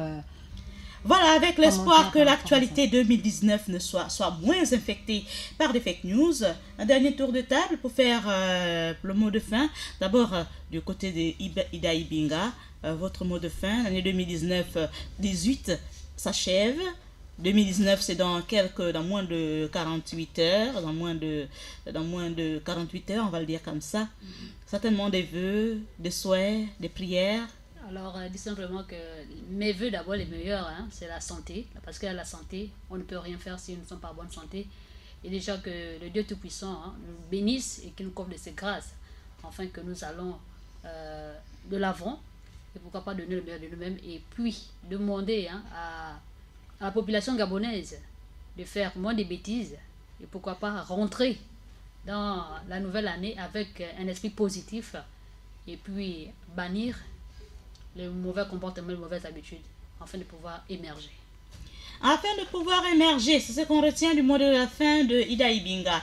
Voilà, avec l'espoir que l'actualité 2019 soit moins infectée par des fake news. Un dernier tour de table pour faire le mot de fin. D'abord, du côté de Ida Ibinga, votre mot de fin. L'année 2019-18 s'achève. 2019, c'est dans moins de 48 heures. Dans moins de 48 heures, on va le dire comme ça. Certainement des vœux, des souhaits, des prières. Alors, dis simplement que mes vœux d'abord, les meilleurs, hein, c'est la santé. Parce que la santé, on ne peut rien faire si nous ne sommes pas en bonne santé. Et déjà que le Dieu Tout-Puissant nous bénisse et qu'il nous couvre de ses grâces, afin que nous allons de l'avant. Et pourquoi pas donner le meilleur de nous-mêmes. Et puis, demander à la population gabonaise de faire moins de bêtises. Et pourquoi pas rentrer dans la nouvelle année avec un esprit positif. Et puis, bannir les mauvais comportements, les mauvaises habitudes, afin de pouvoir émerger. Afin de pouvoir émerger, c'est ce qu'on retient du mot de la fin de Ida Ibinga.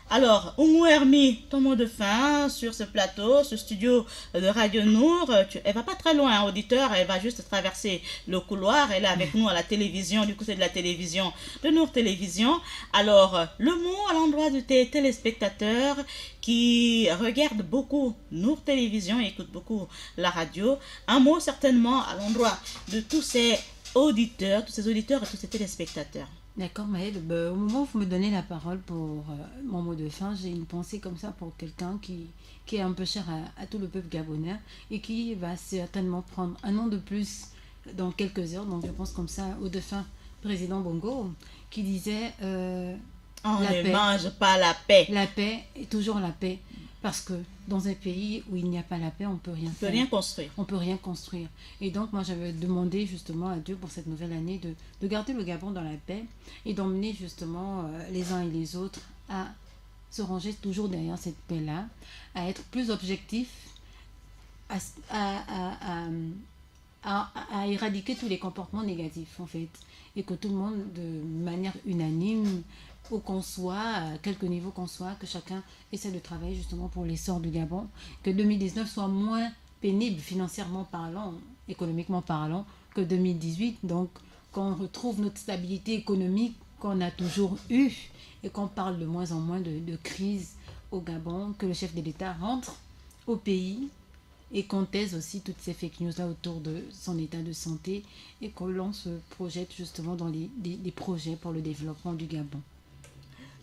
Alors, Oumou Hermi, ton mot de fin sur ce plateau, ce studio de Radio Nour. Elle va pas très loin, auditeur, elle va juste traverser le couloir. Elle est avec nous à la télévision, du côté de la télévision de Nour Télévision. Alors, le mot à l'endroit de tes téléspectateurs qui regardent beaucoup Nour Télévision et écoutent beaucoup la radio. Un mot certainement à l'endroit de tous ces auditeurs et tous ces téléspectateurs. D'accord, Maëlle. Au moment où vous me donnez la parole pour mon mot de fin, j'ai une pensée comme ça pour quelqu'un qui est un peu cher à tout le peuple gabonais et qui va certainement prendre un an de plus dans quelques heures. Donc je pense comme ça au défunt président Bongo, qui disait On ne mange pas la paix. La paix est toujours la paix. Parce que dans un pays où il n'y a pas la paix, on ne peut rien faire. On ne peut rien construire. On ne peut rien construire. Et donc, moi, j'avais demandé justement à Dieu pour cette nouvelle année de garder le Gabon dans la paix et d'emmener justement les uns et les autres à se ranger toujours derrière cette paix-là, à être plus objectifs, à éradiquer tous les comportements négatifs, en fait. Et que tout le monde, de manière unanime, où qu'on soit, à quelque niveau qu'on soit, que chacun essaie de travailler justement pour l'essor du Gabon, que 2019 soit moins pénible financièrement parlant, économiquement parlant, que 2018. Donc, qu'on retrouve notre stabilité économique qu'on a toujours eue et qu'on parle de moins en moins de crise au Gabon, que le chef de l'État rentre au pays et qu'on taise aussi toutes ces fake news là autour de son état de santé et que l'on se projette justement dans des projets pour le développement du Gabon.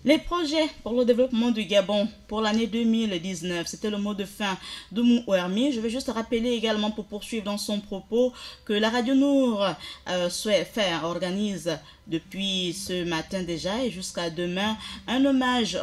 Les projets pour le développement du Gabon pour l'année 2019, c'était le mot de fin d'Oumou Ouermi. Je vais juste rappeler également pour poursuivre dans son propos que la Radio Nour organise depuis ce matin déjà et jusqu'à demain un hommage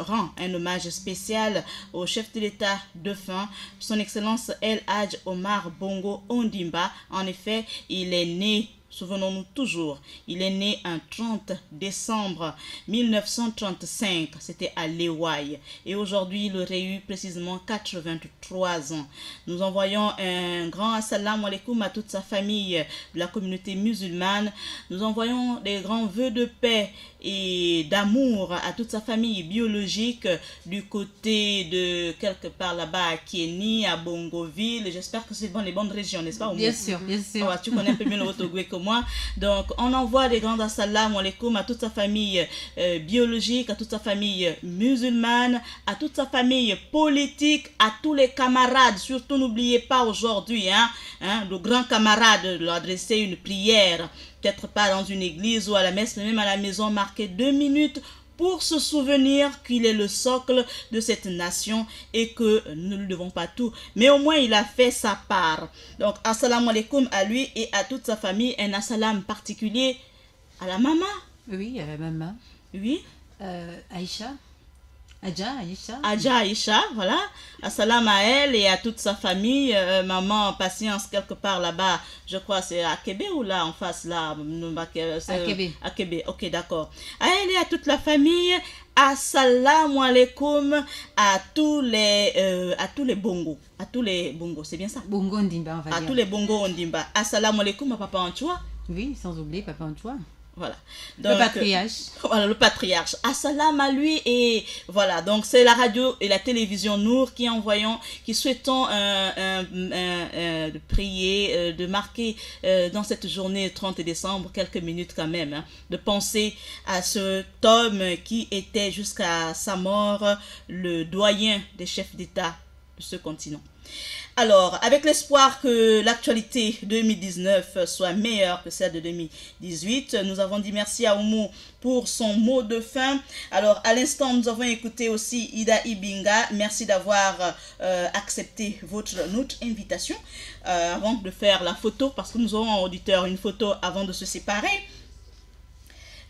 spécial au chef de l'État défunt, son Excellence El Hadj Omar Bongo Ondimba. En effet, il est né, souvenons-nous toujours, il est né un 30 décembre 1935, c'était à Léouaï. Et aujourd'hui, il aurait eu précisément 83 ans. Nous envoyons un grand assalamu alaikum à toute sa famille de la communauté musulmane. Nous envoyons des grands vœux de paix et d'amour à toute sa famille biologique du côté de quelque part là-bas à Kieni, à Bongoville. J'espère que c'est dans les bonnes régions, n'est-ce pas? Bien sûr, bien sûr. Oh, tu connais un peu mieux le Rotogoué que moi. Donc, on envoie des grands assalamu alaikum à toute sa famille biologique, à toute sa famille musulmane, à toute sa famille politique, à tous les camarades. Surtout, n'oubliez pas aujourd'hui, le grand camarade leur adresser une prière. Peut-être pas dans une église ou à la messe, mais même à la maison, marquer 2 minutes pour se souvenir qu'il est le socle de cette nation et que nous ne devons pas tout. Mais au moins, il a fait sa part. Donc, assalamu alaikum à lui et à toute sa famille. Un assalam particulier à la maman. Oui, à la maman. Oui. Aïcha. Adja Aïcha, voilà. Assalam à elle et à toute sa famille. Maman, patience quelque part là-bas. Je crois c'est à Kébé ou là en face là. À Kébé. Ok, d'accord. À elle et à toute la famille. Assalamu alaikum à tous les bongos. À tous les bongos, c'est bien ça? Bongo Ondimba, on va dire. À tous les bongos Ondimba. Assalamu alaikum à Papa Antoine. Oui, sans oublier Papa Antoine. Voilà. Donc, le patriarche. Voilà, le patriarche. Assalam à lui et voilà. Donc, c'est la radio et la télévision Nour qui souhaitons de prier, de marquer dans cette journée 30 décembre quelques minutes quand même, de penser à cet homme qui était jusqu'à sa mort le doyen des chefs d'État de ce continent. Alors, avec l'espoir que l'actualité 2019 soit meilleure que celle de 2018, nous avons dit merci à Oumou pour son mot de fin. Alors, à l'instant, nous avons écouté aussi Ida Ibinga. Merci d'avoir accepté notre invitation avant de faire la photo, parce que nous aurons en auditeur une photo avant de se séparer.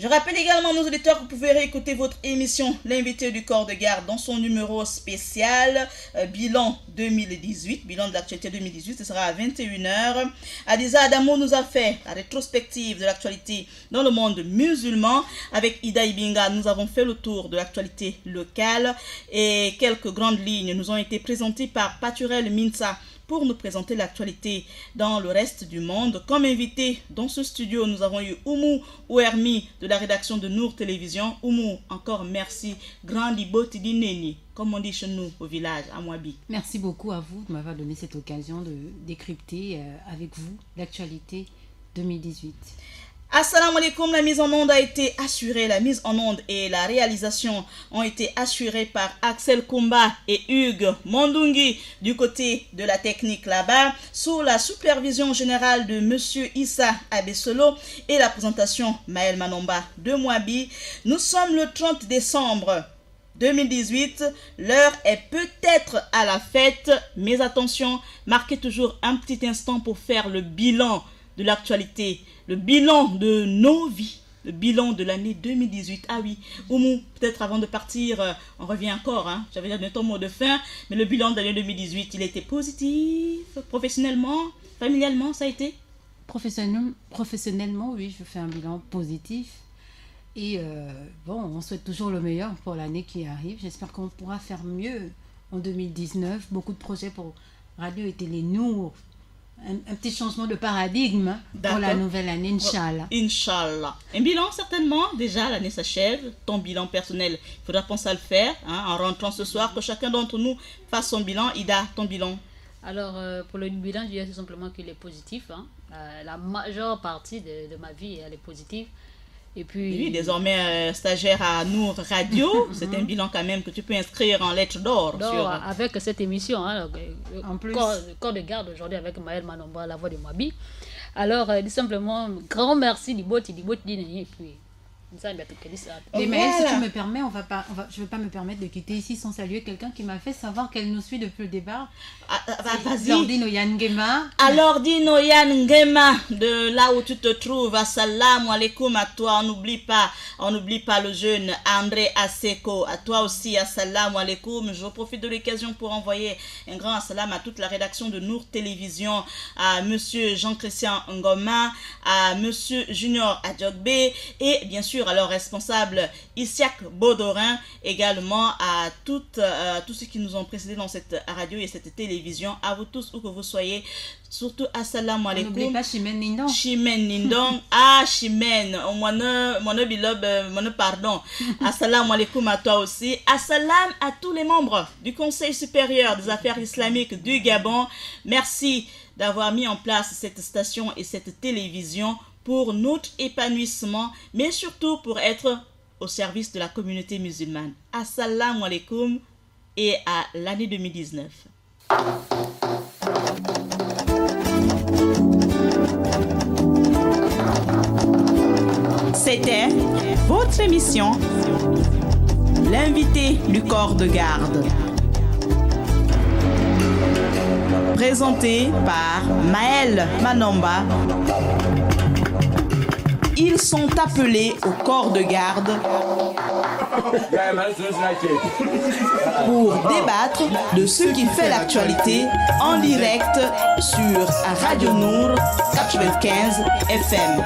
Je rappelle également à nos auditeurs que vous pouvez réécouter votre émission L'invité du corps de garde dans son numéro spécial bilan 2018, bilan de l'actualité 2018, ce sera à 21h. Adiza Adamo nous a fait la rétrospective de l'actualité dans le monde musulman. Avec Ida Ibinga, nous avons fait le tour de l'actualité locale et quelques grandes lignes nous ont été présentées par Paturel Minsa pour nous présenter l'actualité dans le reste du monde. Comme invité dans ce studio, nous avons eu Oumou Ouermi de la rédaction de Nour Télévision. Oumou, encore merci. Grandi boti di neni, comme on dit chez nous au village, à Mouabi. Merci beaucoup à vous de m'avoir donné cette occasion de décrypter avec vous l'actualité 2018. Assalamu alaikum, la mise en onde a été assurée, la mise en onde et la réalisation ont été assurées par Axel Kumba et Hugues Mondungi du côté de la technique là-bas, sous la supervision générale de Monsieur Issa Abessolo et la présentation Maël Manomba de Mouabi. Nous sommes le 30 décembre 2018, l'heure est peut-être à la fête, mais attention, marquez toujours un petit instant pour faire le bilan de l'actualité, le bilan de nos vies le bilan de l'année 2018. Ah oui, Oumou, peut-être avant de partir, on revient encore, hein, j'avais déjà ton mot de fin, mais le bilan de l'année 2018, il était positif, professionnellement, familialement, ça a été? Professionnellement, oui, je fais un bilan positif. Et on souhaite toujours le meilleur pour l'année qui arrive. J'espère qu'on pourra faire mieux en 2019. Beaucoup de projets pour Radio et Télé Nour. Un petit changement de paradigme pour la nouvelle année, Inch'Allah. Inch'Allah. Un bilan, certainement. Déjà, l'année s'achève. Ton bilan personnel, il faudra penser à le faire. Hein, en rentrant ce soir, que chacun d'entre nous fasse son bilan. Ida, ton bilan? Alors, pour le bilan, je dirais tout simplement qu'il est positif. Hein. La majeure partie de ma vie, elle est positive. Et puis... Oui, désormais stagiaire à Nour Radio, c'est un bilan quand même que tu peux inscrire en lettres d'or. Avec cette émission, hein, en plus. Corps de garde aujourd'hui avec Maël Manomba, la voix de Mabi. Alors, tout simplement, grand merci Diboti, et puis... Et Maëlle, si tu me permets, je ne vais pas me permettre de quitter ici sans saluer quelqu'un qui m'a fait savoir qu'elle nous suit depuis le départ. Vas-y. Lordine Oyangema. Alors, Dino Yangema, de là où tu te trouves, assalamu alaikum à toi. On n'oublie pas le jeune André Aseko. À toi aussi, assalamu alaikum. Je profite de l'occasion pour envoyer un grand assalam à toute la rédaction de Nour Télévision, à monsieur Jean-Christian Ngoma, à monsieur Junior Adjogbe et bien sûr à leur responsable Isiak Bodorin, également à tous ceux qui nous ont précédés dans cette radio et cette télévision, à vous tous où que vous soyez, surtout assalamu alaikum. N'oubliez pas Chimène Nindong. Chimène Nindong, Chimène, mon pardon. Assalamu alaikum à toi aussi. Assalam à tous les membres du Conseil supérieur des affaires islamiques du Gabon. Merci d'avoir mis en place cette station et cette télévision pour notre épanouissement, mais surtout pour être au service de la communauté musulmane. Assalamu alaikum et à l'année 2019. C'était votre émission, l'invité du corps de garde. Présenté par Maël Manomba. Ils sont appelés au corps de garde pour débattre de ce qui fait l'actualité en direct sur Radio Nour 95 FM.